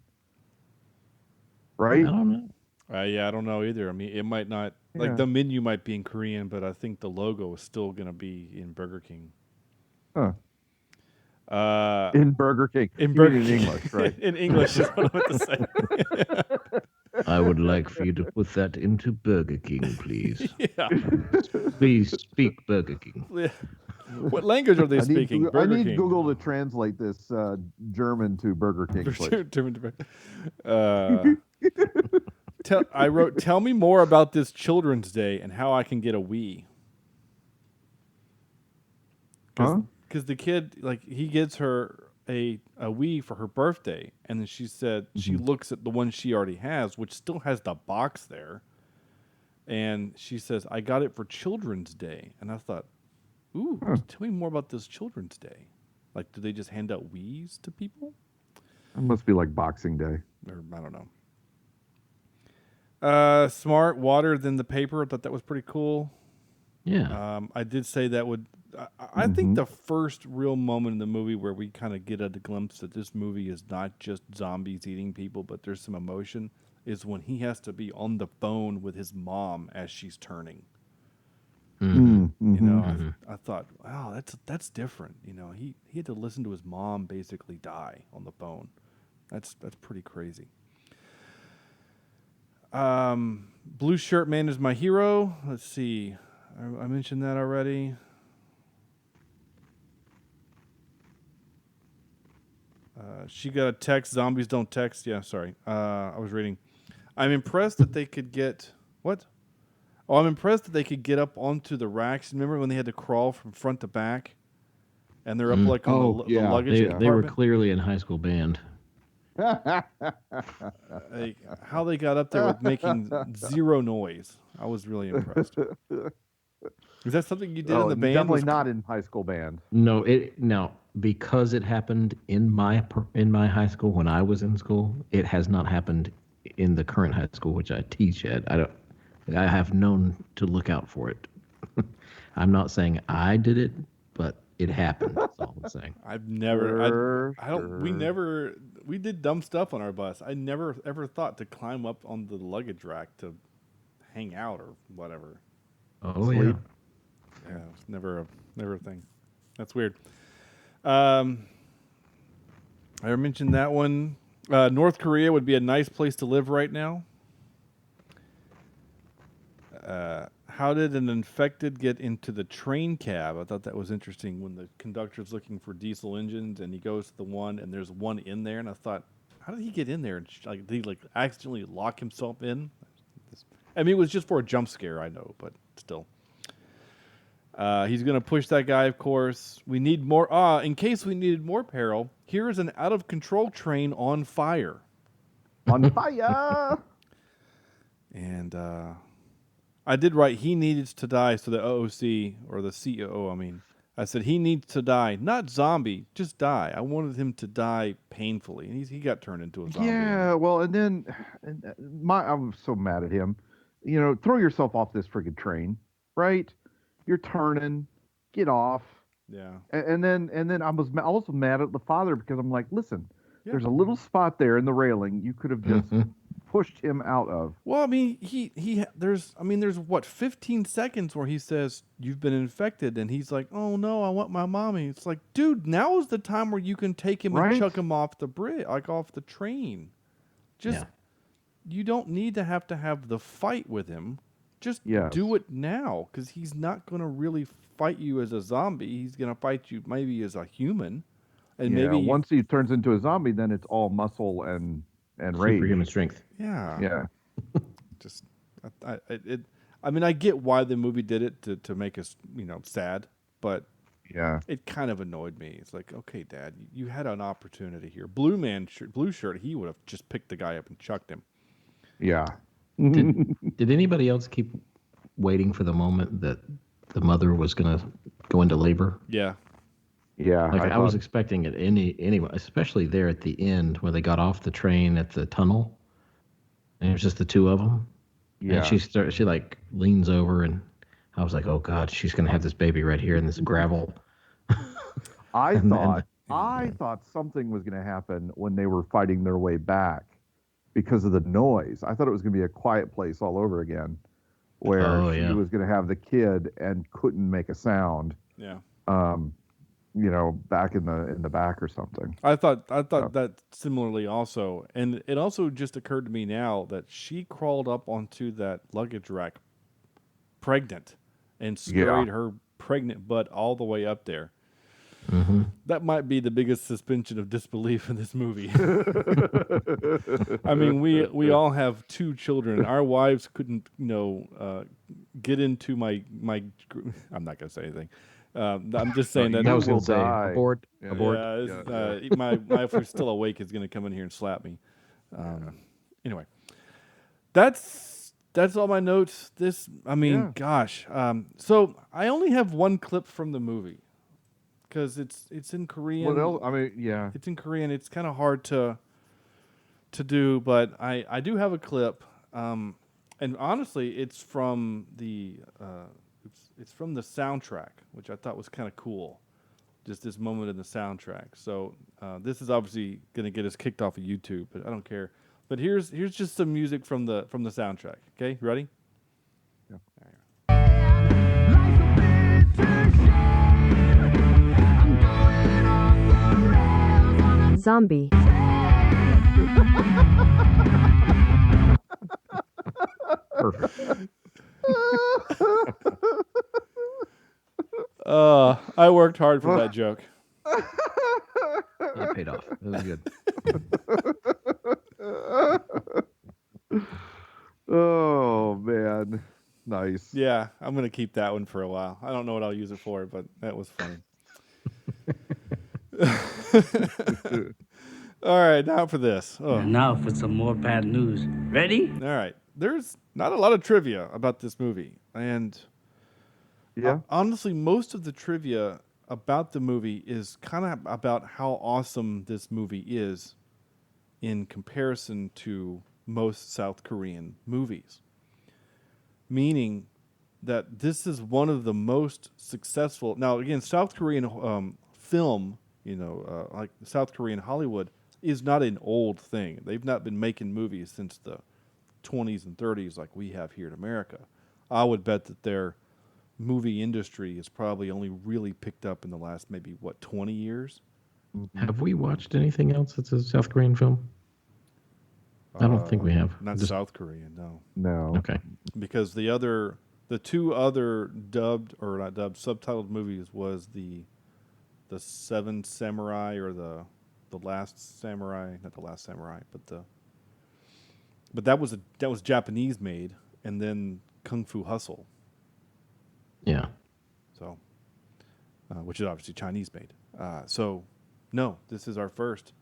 I right? don't know. I don't know either. I mean, it might not, like Yeah. the menu might be in Korean, but I think the logo is still going to be in Burger King. Huh. Uh, In Burger King. in You Burger mean in King. English, right? In English is what I meant to say. I would like for you to put that into Burger King, please. Yeah. Please speak Burger King. What language are they speaking? I Burger need King. Google to translate this German to Burger King. Please. I wrote, tell me more about this Children's Day and how I can get a Wii. Huh? Because the kid, like, he gets her a Wii for her birthday, and then she said she looks at the one she already has, which still has the box there, and she says, I got it for Children's Day. And I thought, ooh, tell me more about this Children's Day. Like, do they just hand out Wiis to people? It must be like Boxing Day. Or I don't know. Smart, water than the paper. I thought that was pretty cool. Yeah. I did say that would. I think the first real moment in the movie where we kind of get a glimpse that this movie is not just zombies eating people, but there's some emotion, is when he has to be on the phone with his mom as she's turning. I thought, wow, that's different. He had to listen to his mom basically die on the phone. That's pretty crazy. Blue Shirt Man is my hero. Let's see. I mentioned that already. She got a text. Zombies don't text. Yeah, sorry. I was reading. I'm impressed that they could get... What? Oh, I'm impressed that they could get up onto the racks. Remember when they had to crawl from front to back? And they're up like on the luggage They compartment? were clearly in high school band. How they got up there with making zero noise. I was really impressed. Is that something you did in the band? Definitely not in high school band. No, because it happened in my high school when I was in school. It has not happened in the current high school which I teach at. I have known to look out for it. I'm not saying I did it, but it happened. That's all I'm saying. I've never. We did dumb stuff on our bus. I never ever thought to climb up on the luggage rack to hang out or whatever. Oh yeah. Yeah, it was never a thing. That's weird. I mentioned that one. North Korea would be a nice place to live right now. How did an infected get into the train cab? I thought that was interesting when the conductor's looking for diesel engines and he goes to the one and there's one in there. And I thought, how did he get in there? And did he accidentally lock himself in? I mean, it was just for a jump scare, I know, but still. He's going to push that guy, of course. We need more. In case we needed more peril, here is an out-of-control train on fire. On fire. And I did write he needs to die, so the OOC, or the CEO, I mean. I said he needs to die. Not zombie, just die. I wanted him to die painfully. And he got turned into a zombie. Yeah, well, and then I'm so mad at him. You know, throw yourself off this friggin' train, right? You're turning, get off. Yeah. And then I was also mad at the father because I'm like, listen, Yeah. there's a little spot there in the railing you could have just pushed him out of. Well, I mean, there's what, 15 seconds where he says you've been infected, and he's like, oh no, I want my mommy. It's like, dude, now is the time where you can take him and chuck him off the bridge, like off the train. Just you don't need to have the fight with him. Just do it now, because he's not going to really fight you as a zombie. He's going to fight you maybe as a human, and maybe once he turns into a zombie, then it's all muscle and rage. Superhuman strength. Yeah. Just, I mean, I get why the movie did it to make us, sad, but it kind of annoyed me. It's like, okay, Dad, you had an opportunity here. Blue shirt, he would have just picked the guy up and chucked him. Yeah. Did anybody else keep waiting for the moment that the mother was going to go into labor? Yeah. Yeah. Like I was expecting it anyway, especially there at the end when they got off the train at the tunnel, and it was just the two of them. Yeah. And she like leans over, and I was like, oh God, she's going to have this baby right here in this gravel. I thought something was going to happen when they were fighting their way back because of the noise. I thought it was going to be a quiet place all over again, where she was going to have the kid and couldn't make a sound. Yeah. Back in the back or something. I thought that similarly also, and it also just occurred to me now that she crawled up onto that luggage rack, pregnant, and scurried her pregnant butt all the way up there. Mm-hmm. That might be the biggest suspension of disbelief in this movie. I mean, we all have 2 children. Our wives couldn't, get into my. I'm not gonna say anything. I'm just saying that I was going to say die. abort. My wife, who's still awake, is going to come in here and slap me. Anyway, that's all my notes. Gosh. So I only have one clip from the movie because it's in Korean. What else? I mean, yeah, it's in Korean. It's kind of hard to do, but I do have a clip. And honestly, it's from the. It's from the soundtrack, which I thought was kind of cool. Just this moment in the soundtrack. So this is obviously going to get us kicked off of YouTube, but I don't care. But here's just some music from the soundtrack. Okay, you ready? Yeah. Zombie. Perfect. I worked hard for that joke. It paid off. It was good. Oh man, nice. Yeah, I'm gonna keep that one for a while. I don't know what I'll use it for, but that was funny. All right, now for this. Oh. And now for some more bad news. Ready? All right. There's not a lot of trivia about this movie, and honestly, most of the trivia about the movie is kind of about how awesome this movie is in comparison to most South Korean movies. Meaning that this is one of the most successful. Now, again, South Korean film, like South Korean Hollywood, is not an old thing. They've not been making movies since the 20s and 30s like we have here in America. I would bet that their movie industry is probably only really picked up in the last maybe 20 years. Have we watched anything else that's a South Korean film? I don't think we have. Not South Korean, no. No. Okay. Because the 2 other dubbed or not dubbed subtitled movies was the Seven Samurai or the Last Samurai, not the Last Samurai, but that was Japanese made, and then Kung Fu Hustle. Yeah. So, which is obviously Chinese made. So, no, this is our first,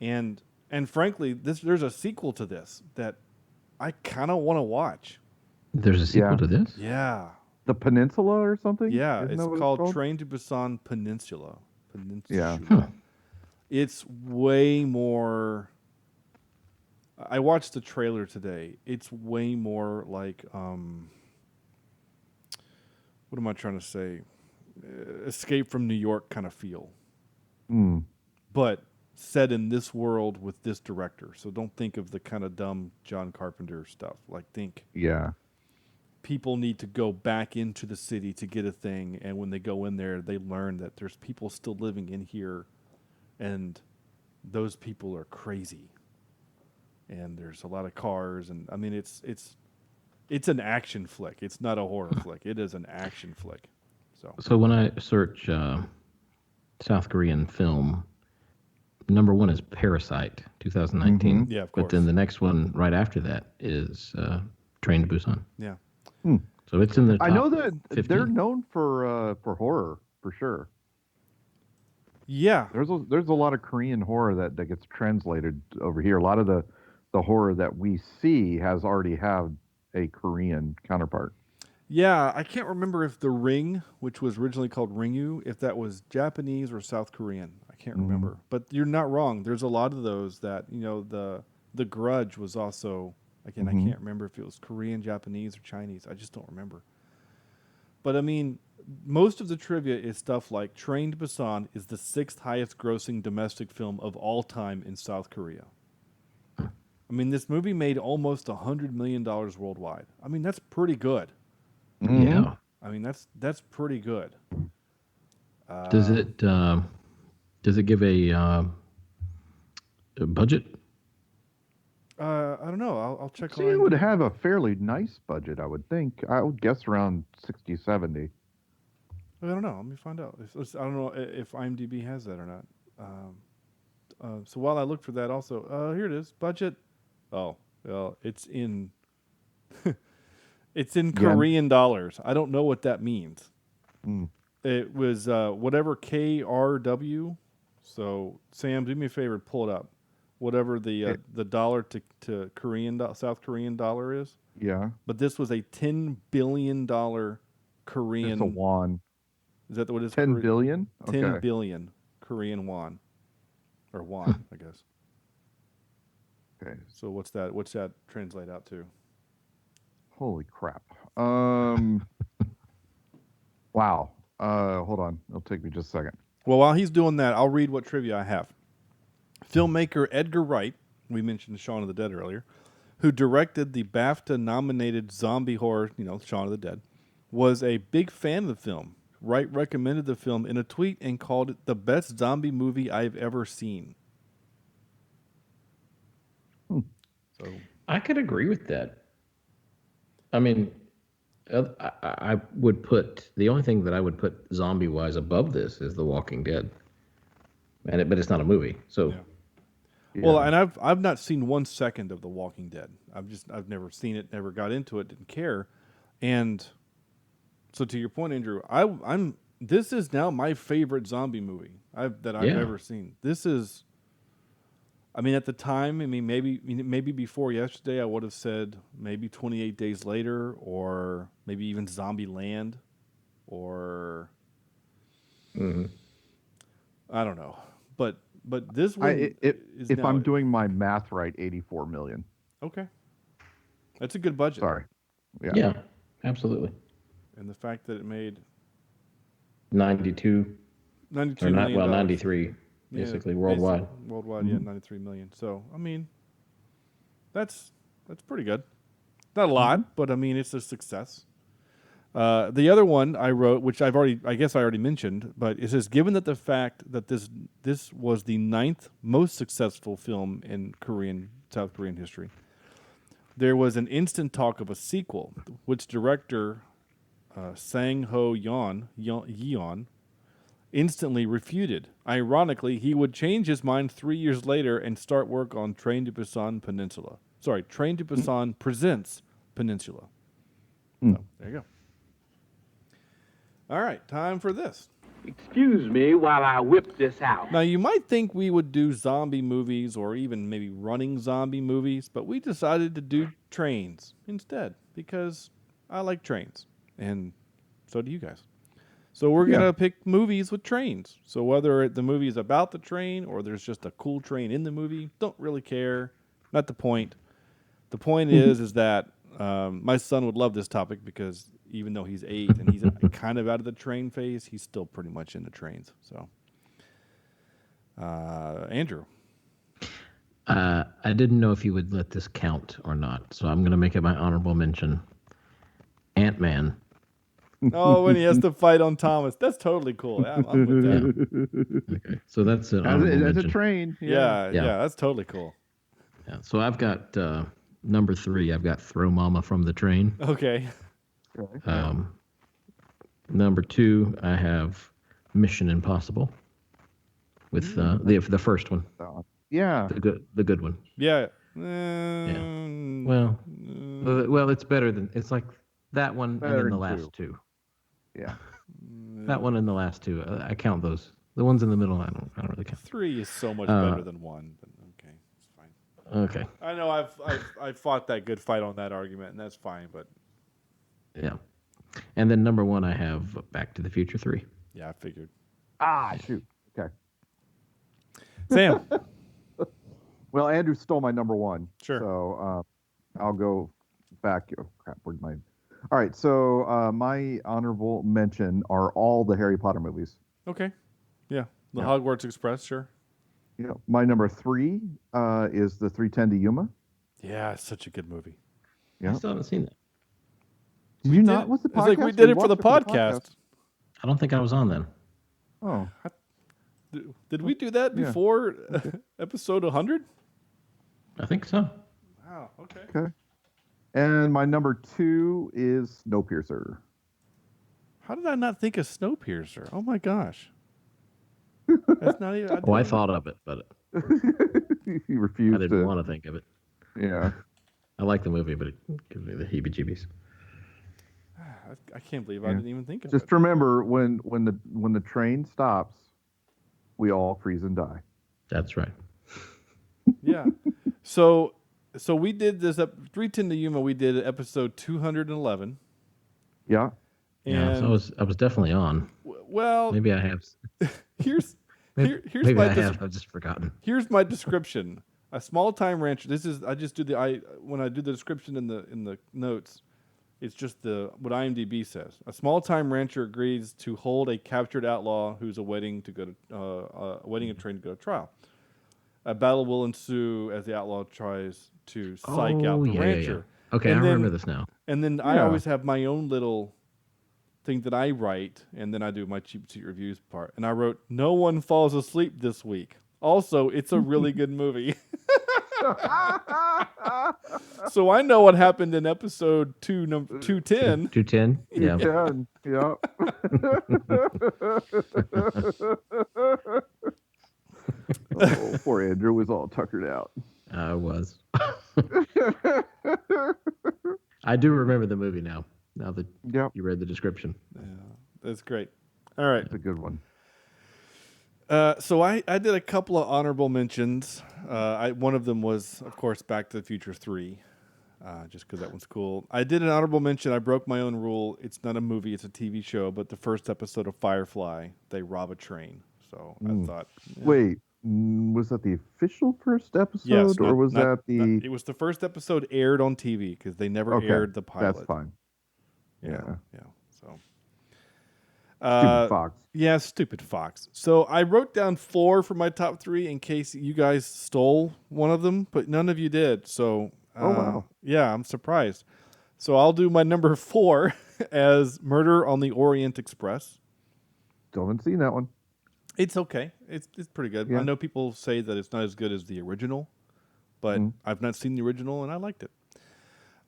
and frankly, there's a sequel to this that I kind of want to watch. There's a sequel Yeah. to this? Yeah, The Peninsula or something? yeah, Isn't it's that what called Train to Busan Peninsula. Yeah. Huh. It's way more. I watched the trailer today. It's way more like what am I trying to say? Escape from New York kind of feel, Mm. but set in this world with this director. So don't think of the kind of dumb John Carpenter stuff. Like think Yeah. people need to go back into the city to get a thing, and when they go in there, they learn that there's people still living in here, and those people are crazy. And there's a lot of cars, and I mean it's an action flick. It's not a horror flick. It is an action flick. So when I search South Korean film, number one is Parasite, 2019. Yeah, of But then course. the next one right after that is Train to Busan. Yeah. So it's in the top I know that 15. they're known for horror for sure. Yeah. There's a lot of Korean horror that gets translated over here. A lot of the horror that we see has already have a Korean counterpart. Yeah, I can't remember if The Ring, which was originally called Ringu, if that was Japanese or South Korean. I can't remember. But you're not wrong. There's a lot of those that, the Grudge was also, again, I can't remember if it was Korean, Japanese, or Chinese. I just don't remember. But I mean, most of the trivia is stuff like Train to Busan is the 6th highest grossing domestic film of all time in South Korea. I mean, this movie made almost $100 million worldwide. I mean, that's pretty good. Yeah. I mean, that's pretty good. Does it give a budget? I don't know. I'll check. See, it would have a fairly nice budget, I would think. I would guess around 60, 70. I don't know. Let me find out. I don't know if IMDb has that or not. So while I look for that, also here it is. Budget. Oh, well, it's in it's in Korean dollars. I don't know what that means. It was whatever KRW. So Sam, do me a favor, pull it up. Whatever the dollar to South Korean dollar is. Yeah. But this was a $10 billion Korean. It's a won. Is that what it is? 10 billion? 10 billion Korean won. Or won, I guess. Okay. So what's that translate out to? Holy crap. Wow. Hold on. It'll take me just a second. Well, while he's doing that, I'll read what trivia I have. Filmmaker Edgar Wright, we mentioned Shaun of the Dead earlier, who directed the BAFTA-nominated zombie horror, Shaun of the Dead, was a big fan of the film. Wright recommended the film in a tweet and called it the best zombie movie I've ever seen. So I could agree with that. I mean, I would put the only thing that I would put zombie-wise above this is The Walking Dead, but it's not a movie, so. Yeah. Well, and I've not seen 1 second of The Walking Dead. I've never seen it, never got into it, didn't care, and so to your point, Andrew, this is now my favorite zombie movie that I've ever seen. This is, I mean, at the time, maybe before yesterday, I would have said maybe 28 Days Later, or maybe even Zombieland, or I don't know, but this one is if now, I'm doing my math right, 84 million. okay, that's a good budget. Sorry. Yeah, absolutely. And the fact that it made 92 $92 million. well, 93 basically worldwide. Worldwide, yeah, 93 million. So, I mean, that's pretty good. Not a lot, but I mean, it's a success. The other one I wrote, which I guess I already mentioned, but it says, given that the fact that this was the 9th most successful film in South Korean history, there was an instant talk of a sequel, which director Sang-ho Yeon instantly refuted. Ironically, he would change his mind 3 years later and start work on Train to Busan Presents Peninsula. So, there you go. All right, time for this. Excuse me while I whip this out. Now, you might think we would do zombie movies or even maybe running zombie movies, but we decided to do trains instead because I like trains, and so do you guys. So we're going to pick movies with trains. So whether the movie is about the train or there's just a cool train in the movie, don't really care. Not the point. The point is that my son would love this topic because even though he's 8 and he's kind of out of the train phase, he's still pretty much into trains. So, Andrew. I didn't know if you would let this count or not, so I'm going to make it my honorable mention. Ant-Man. Oh, when he has to fight on Thomas. That's totally cool. Yeah, I'm with that. Okay, so that's an honorable As mention. a train. Yeah, that's totally cool. Yeah, so I've got number 3. I've got Throw Mama from the Train. Okay. Number 2, I have Mission Impossible with the first one. Yeah. The good one. Yeah. Well, it's better than it's like that one and then the last two. Yeah. That one and the last two. I count those. The ones in the middle, I don't really count. 3 is so much better than 1, but okay, it's fine. Okay. I know I've fought that good fight on that argument, and that's fine, but yeah. And then number 1, I have Back to the Future 3. Yeah, I figured. Shoot. Okay. Sam. Well, Andrew stole my number 1. Sure. So I'll go back. Oh, crap. Where'd my... All right. So my honorable mention are all the Harry Potter movies. Okay. Yeah. The Hogwarts Express, sure. Yeah. My number 3 is the 310 to Yuma. Yeah, it's such a good movie. Yeah. I still haven't seen that. Did you not? What's the podcast? It's like we did it for the watched podcast. I don't think I was on then. Oh. Did we do that before episode 100? I think so. Wow, okay. Okay. And my number 2 is Snowpiercer. How did I not think of Snowpiercer? Oh my gosh. That's not even. I thought of it, but You refused I didn't want to think of it. Yeah. I like the movie, but it gives me the heebie-jeebies. I can't believe I didn't even think of it. Just remember when the train stops, we all freeze and die. That's right. Yeah. So we did this 310 to Yuma. We did episode 211. Yeah. Yeah, so I was definitely on. Well, Maybe I have. here's Maybe my I have. I've just forgotten. Here's my description. A small time rancher. I just do when I do the description in the notes, it's just what IMDb says. A small time rancher agrees to hold a captured outlaw who's awaiting a train to go to trial. A battle will ensue as the outlaw tries to psych out the rancher. Yeah. Okay, And I then- remember this now. And then I always have my own little thing that I write, and then I do my cheap seat reviews part. And I wrote, "No one falls asleep this week." Also, it's a really good movie. So I know what happened in episode 210. 210? Yeah. Yeah. Oh, poor Andrew was all tuckered out. I was. I do remember the movie now that you read the description. Yeah, that's great. All right. It's a good one. So I did a couple of honorable mentions. One of them was, of course, Back to the Future 3, just because that one's cool. I did an honorable mention. I broke my own rule. It's not a movie. It's a TV show. But the first episode of Firefly, they rob a train. So I thought... Yeah. Wait, was that the official first episode? Yes, or was that the... It was the first episode aired on TV because they never aired the pilot. That's fine. Yeah. So... Stupid Fox. Yeah, stupid Fox. So I wrote down 4 for my top 3 in case you guys stole one of them, but none of you did. So, oh wow, yeah, I'm surprised. So I'll do my number 4 as Murder on the Orient Express. Still haven't seen that one. It's okay. It's pretty good. Yeah. I know people say that it's not as good as the original, but I've not seen the original and I liked it.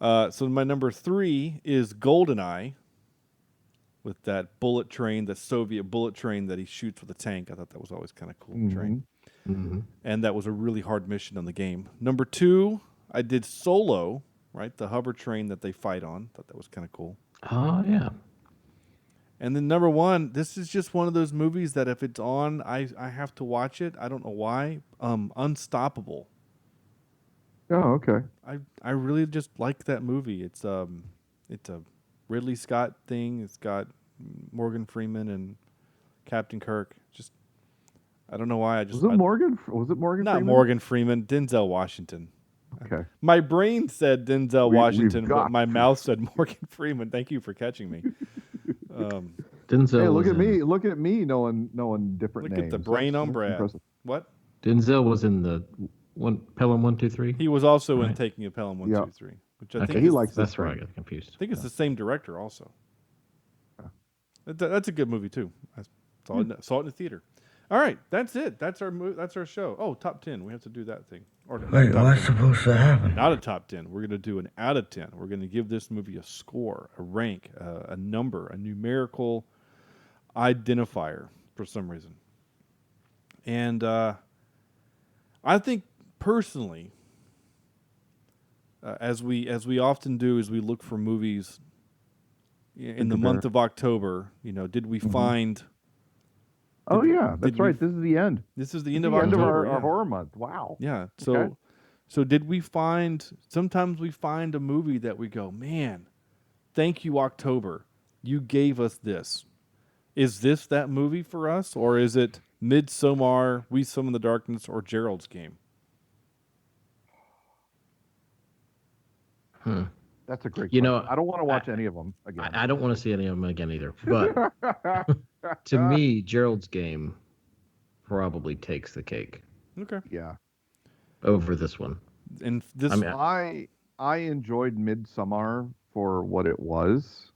So my number 3 is GoldenEye. With that bullet train, the Soviet bullet train that he shoots with a tank. I thought that was always kind of cool train. Mm-hmm. And that was a really hard mission on the game. Number 2, I did Solo, right? The hover train that they fight on. Thought that was kind of cool. Oh, yeah. And then number one, this is just one of those movies that if it's on, I have to watch it. I don't know why. Unstoppable. Oh, okay. I really just like that movie. It's a Ridley Scott thing. It's got Morgan Freeman and Captain Kirk. Just I don't know why. Was it Morgan? Was it Morgan? Not Freeman? Morgan Freeman. Denzel Washington. Okay. My brain said Denzel Washington, we've but got my to. mouth said Morgan Freeman. Thank you for catching me. Denzel. Hey, look was at in, me! Look at me, knowing different Look names. at the brain That's on Brad. impressive. What? Denzel was in the Pelham 1, 2, 3. He was also in Right. Taking a Pelham 1, Yeah. 2, 3, which I Okay, think he is, likes that's this where I train. got confused. I think it's the same director also. That's a good movie too. I saw it in the theater. All right, that's it. That's our show. Oh, top 10. We have to do that thing. Or Wait, top what's 10. supposed to happen? Not a top 10. We're going to do an out of 10. We're going to give this movie a score, a rank, a number, a numerical identifier for some reason. And I think personally, as we often do, as we look for movies in the month of October, did we find? Oh yeah, did that's we- right. This is the end. This is the This end is of the end of October. our yeah. horror month. Wow. Yeah. Okay. So did we find? Sometimes we find a movie that we go, man, thank you October, you gave us this. Is this that movie for us, or is it Midsommar, We Summon the Darkness, or Gerald's Game? That's a great You question. know, I don't want to watch any of them again. I don't want to see any of them again either. But to me, Gerald's Game probably takes the cake Okay. Yeah. over this one. And this, I mean, I enjoyed Midsommar for what it was.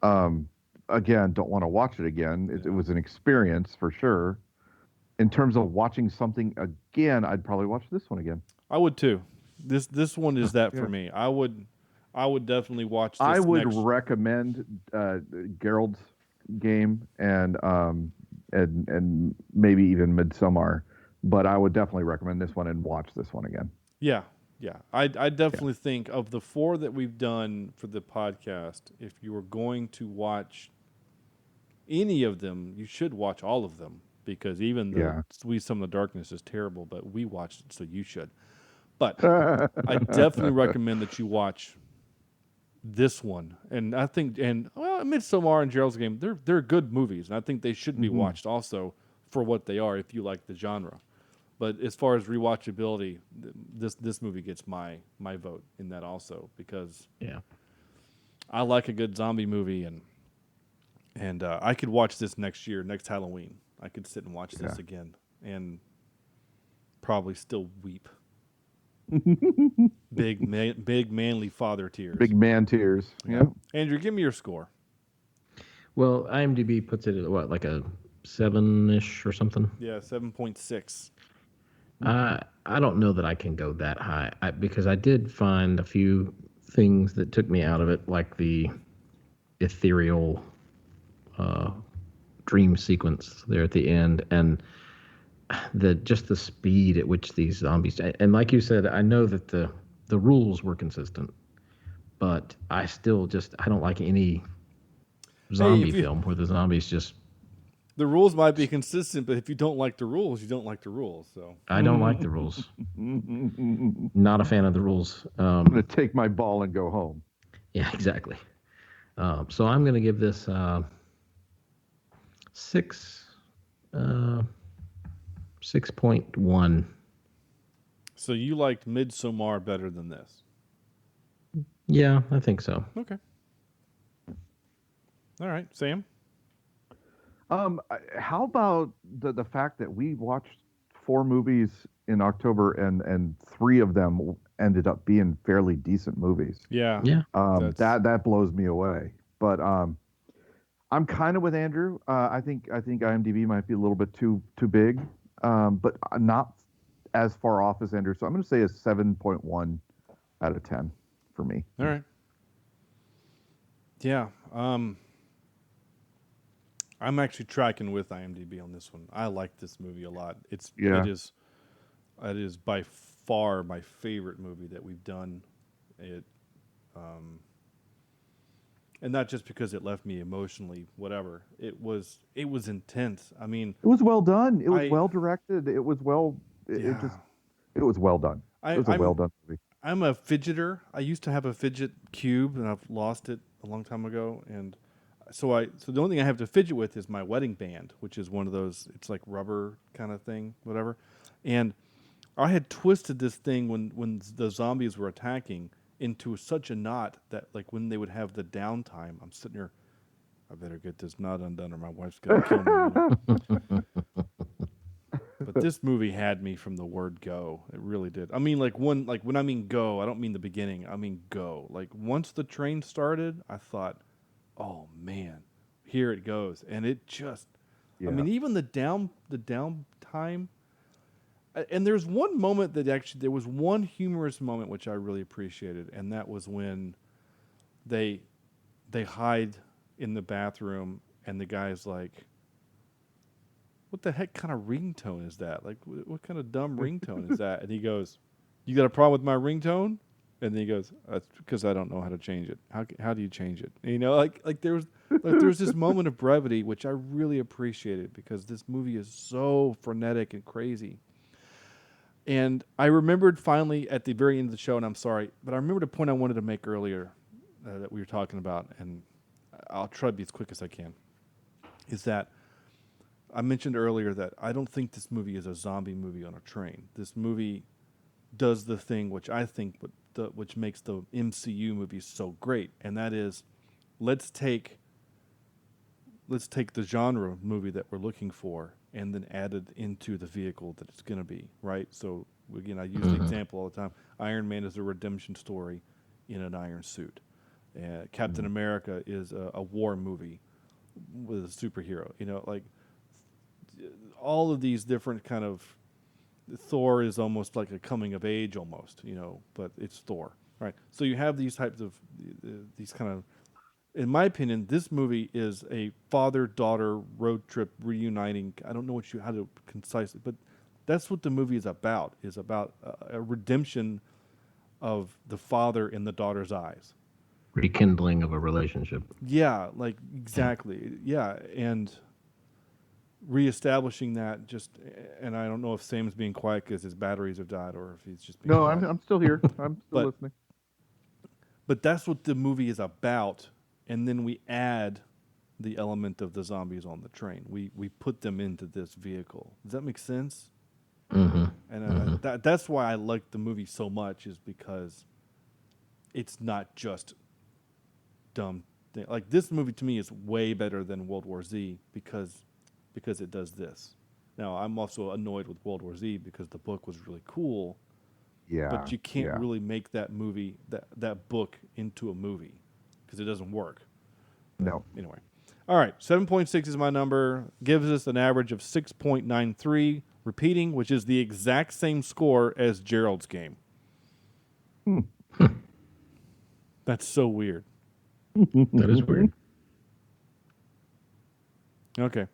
Again, don't want to watch it again. It was an experience for sure. In terms of watching something again, I'd probably watch this one again. I would too. This one is that Yeah. for me. I would definitely watch this I would next. recommend Gerald's Game and maybe even Midsommar, but I would definitely recommend this one and watch this one again. Yeah. I definitely think of the 4 that we've done for the podcast, if you were going to watch any of them, you should watch all of them, because even though We Some of the Darkness is terrible, but we watched it, so you should. But I definitely recommend that you watch this one. And I think, Midsommar and Gerald's Game, they're good movies, and I think they should be watched also for what they are if you like the genre. But as far as rewatchability, this movie gets my vote in that also, because I like a good zombie movie, and I could watch this next year, next Halloween. I could sit and watch this again and probably still weep. Big manly father tears. Big man tears. Yeah. Andrew, give me your score. well, IMDb puts it at what, like a 7-ish or something? Yeah, 7.6. I don't know that I can go that high because I did find a few things that took me out of it, like the ethereal dream sequence there at the end, and just the speed at which these zombies. And like you said, I know that the rules were consistent, but I still I don't like any zombie film where the zombies just. The rules might be consistent, but if you don't like the rules, you don't like the rules. So I don't like the rules. Not a fan of the rules. I'm going to take my ball and go home. Yeah, exactly. So I'm going to give this 6.1. So you liked Midsommar better than this? Yeah, I think so. Okay. All right, Sam. How about the fact that we watched 4 movies in October and 3 of them ended up being fairly decent movies? Yeah. Yeah. That blows me away. But I'm kind of with Andrew. I think IMDb might be a little bit too big, but not as far off as Andrew. So I'm going to say a 7.1 out of 10 for me. All right. Yeah. I'm actually tracking with IMDb on this one. I like this movie a lot. It is by far my favorite movie that we've done. and not just because it left me emotionally, whatever. It was intense. I mean, It was well done. It was I well directed. It was well. It yeah. just. It was well done. It was a well done movie. I'm a fidgeter. I used to have a fidget cube, and I've lost it a long time ago. And so the only thing I have to fidget with is my wedding band, which is one of those. It's like rubber kind of thing, whatever. And I had twisted this thing when the zombies were attacking into such a knot that like when they would have the downtime, I'm sitting here. I better get this knot undone, or my wife's gonna kill me. But this movie had me from the word go. It really did. I mean, when I mean go, I don't mean the beginning. I mean go. Like once the train started, I thought, oh man, here it goes, and it just. Yeah. I mean, even the downtime. And there's one moment there was one humorous moment which I really appreciated, and that was when they hide in the bathroom, and the guy's like, what the heck kind of ringtone is that? Like, what kind of dumb ringtone is that? And he goes, you got a problem with my ringtone? And then he goes, that's because I don't know how to change it. How do you change it? And, like there was this moment of brevity, which I really appreciated because this movie is so frenetic and crazy. And I remembered finally at the very end of the show, and I'm sorry, but I remembered a point I wanted to make earlier that we were talking about, and I'll try to be as quick as I can, is that I mentioned earlier that I don't think this movie is a zombie movie on a train. This movie does the thing which I think which makes the MCU movies so great, and that is let's take the genre movie that we're looking for and then add it into the vehicle that it's going to be, right? So again, I use the example all the time. Iron Man is a redemption story in an iron suit. Captain America is a war movie with a superhero. Like all of these different kind of Thor is almost like a coming of age almost, but it's Thor, right? So you have these types of these kind of. In my opinion, this movie is a father-daughter road trip reuniting. I don't know how to concise it, but that's what the movie is about. Is about a redemption of the father in the daughter's eyes. Rekindling of a relationship. Yeah, like exactly. Yeah, and reestablishing that. And I don't know if Sam's being quiet because his batteries have died, or if he's just being quiet. I'm still here. I'm still listening. But that's what the movie is about. And then we add the element of the zombies on the train. We put them into this vehicle. Does that make sense? Mm-hmm. And that's why I like the movie so much, is because it's not just dumb thing. Like this movie to me is way better than World War Z because it does this. Now I'm also annoyed with World War Z because the book was really cool. Yeah. But you can't really make that movie that book into a movie. Because it doesn't work. No. Anyway. All right. 7.6 is my number. Gives us an average of 6.93. Repeating, which is the exact same score as Gerald's game. That's so weird. That is weird. Okay.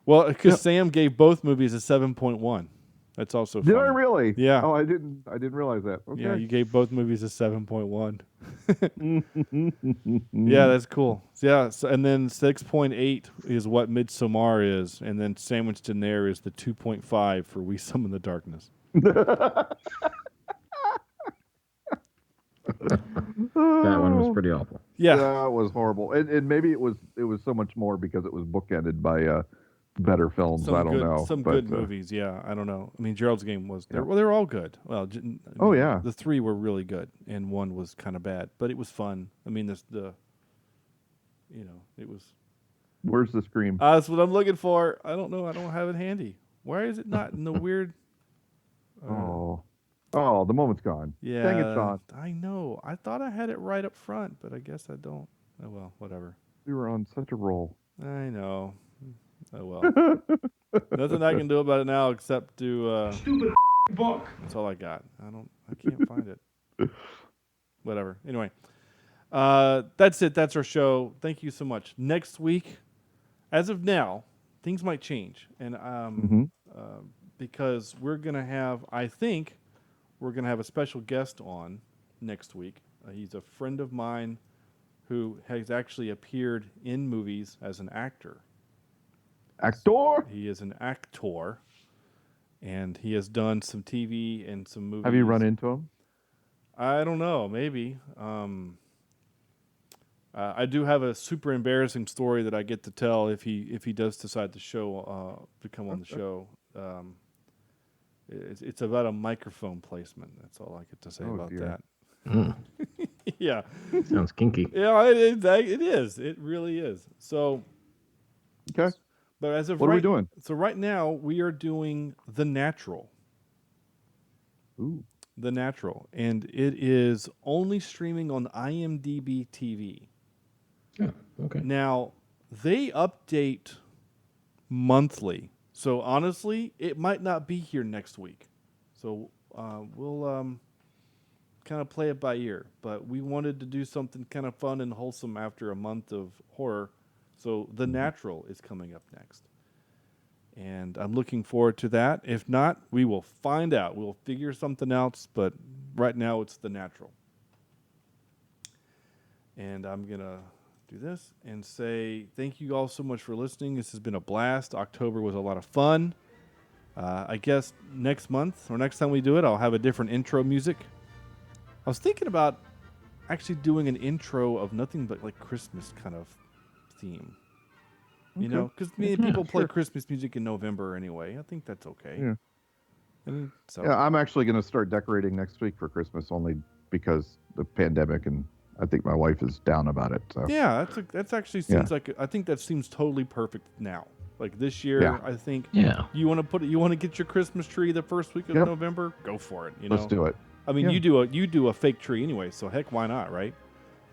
Well, because Sam gave both movies a 7.1. That's also funny. Did I really? Yeah. Oh, I didn't realize that. Okay. Yeah, you gave both movies a 7.1. Yeah, that's cool. Yeah, and then 6.8 is what Midsommar is, and then sandwiched in there is the 2.5 for We Summon the Darkness. That one was pretty awful. Yeah, that was horrible. And maybe it was so much more because it was bookended by better films. I don't know. Some good movies. Yeah, I don't know. I mean, Gerald's Game was there. Yeah. Well, they were all good. Well, yeah. the three were really good, and one was kind of bad, but it was fun. I mean, it was. Where's the scream? That's what I'm looking for. I don't know. I don't have it handy. Why is it not in the weird? The moment's gone. Yeah. Dang it, Sean. I know. I thought I had it right up front, but I guess I don't. Oh well, whatever. We were on such a roll. I know. Oh well. Nothing I can do about it now except to Stupid book. That's all I got. I can't find it. Whatever. Anyway. That's it. That's our show. Thank you so much. Next week, as of now, things might change. And because we're gonna have a special guest on next week. He's a friend of mine who has actually appeared in movies as an actor. Actor? He is an actor, and he has done some TV and some movies. Have you run into him? I don't know, maybe. I do have a super embarrassing story that I get to tell if he does decide to come on the show. It's about a microphone placement. That's all I get to say about that. Mm. Yeah. Sounds kinky. Yeah, it is. It really is. So, Okay. but as of What are we doing? So right now we are doing The Natural. Ooh. The Natural, and it is only streaming on IMDb TV. Yeah, okay. Now, they update monthly. So honestly, it might not be here next week. So we'll kind of play it by ear. But we wanted to do something kind of fun and wholesome after a month of horror. So The Natural is coming up next. And I'm looking forward to that. If not, we will find out. We'll figure something else. But right now, it's The Natural. And I'm going to do this and say thank you all so much for listening. This has been a blast. October was a lot of fun. I guess next month or next time we do it, I'll have a different intro music. I was thinking about actually doing an intro of nothing but like Christmas kind of theme. You know, because many people play Christmas music in November anyway. I think that's okay. Yeah. And so Yeah, I'm actually going to start decorating next week for Christmas only because the pandemic, and I think my wife is down about it. So yeah, that's actually seems like I think that seems totally perfect now. Like this year, I think you want to get your Christmas tree the first week of November. Go for it. You know, let's do it. I mean, you do a fake tree anyway, so heck, why not, right?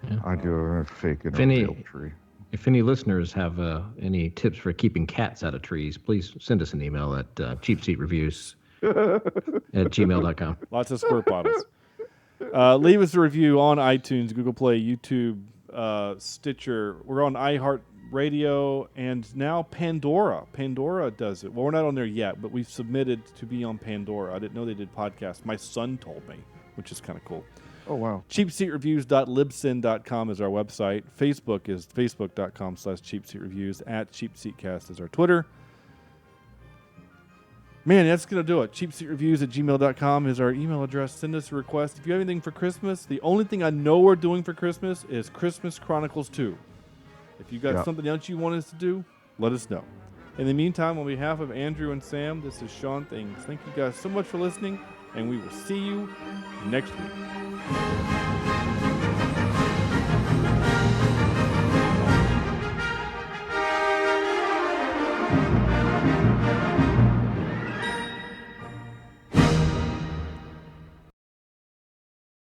Yeah. I do a fake and a real tree. If any listeners have any tips for keeping cats out of trees, please send us an email at cheapseatreviews at gmail.com. Lots of squirt bottles. Leave us a review on iTunes, Google Play, YouTube, Stitcher. We're on iHeartRadio and now Pandora. Pandora does it. Well, we're not on there yet, but we've submitted to be on Pandora. I didn't know they did podcasts. My son told me, which is kind of cool. Oh, wow. Cheapseatreviews.libsyn.com is our website. Facebook is facebook.com/cheapseatreviews. @cheapseatcast is our Twitter. Man, that's going to do it. Cheapseatreviews@gmail.com is our email address. Send us a request. If you have anything for Christmas, the only thing I know we're doing for Christmas is Christmas Chronicles 2. If you got something else you want us to do, let us know. In the meantime, on behalf of Andrew and Sam, this is Sean Things. Thank you guys so much for listening, and we will see you next week.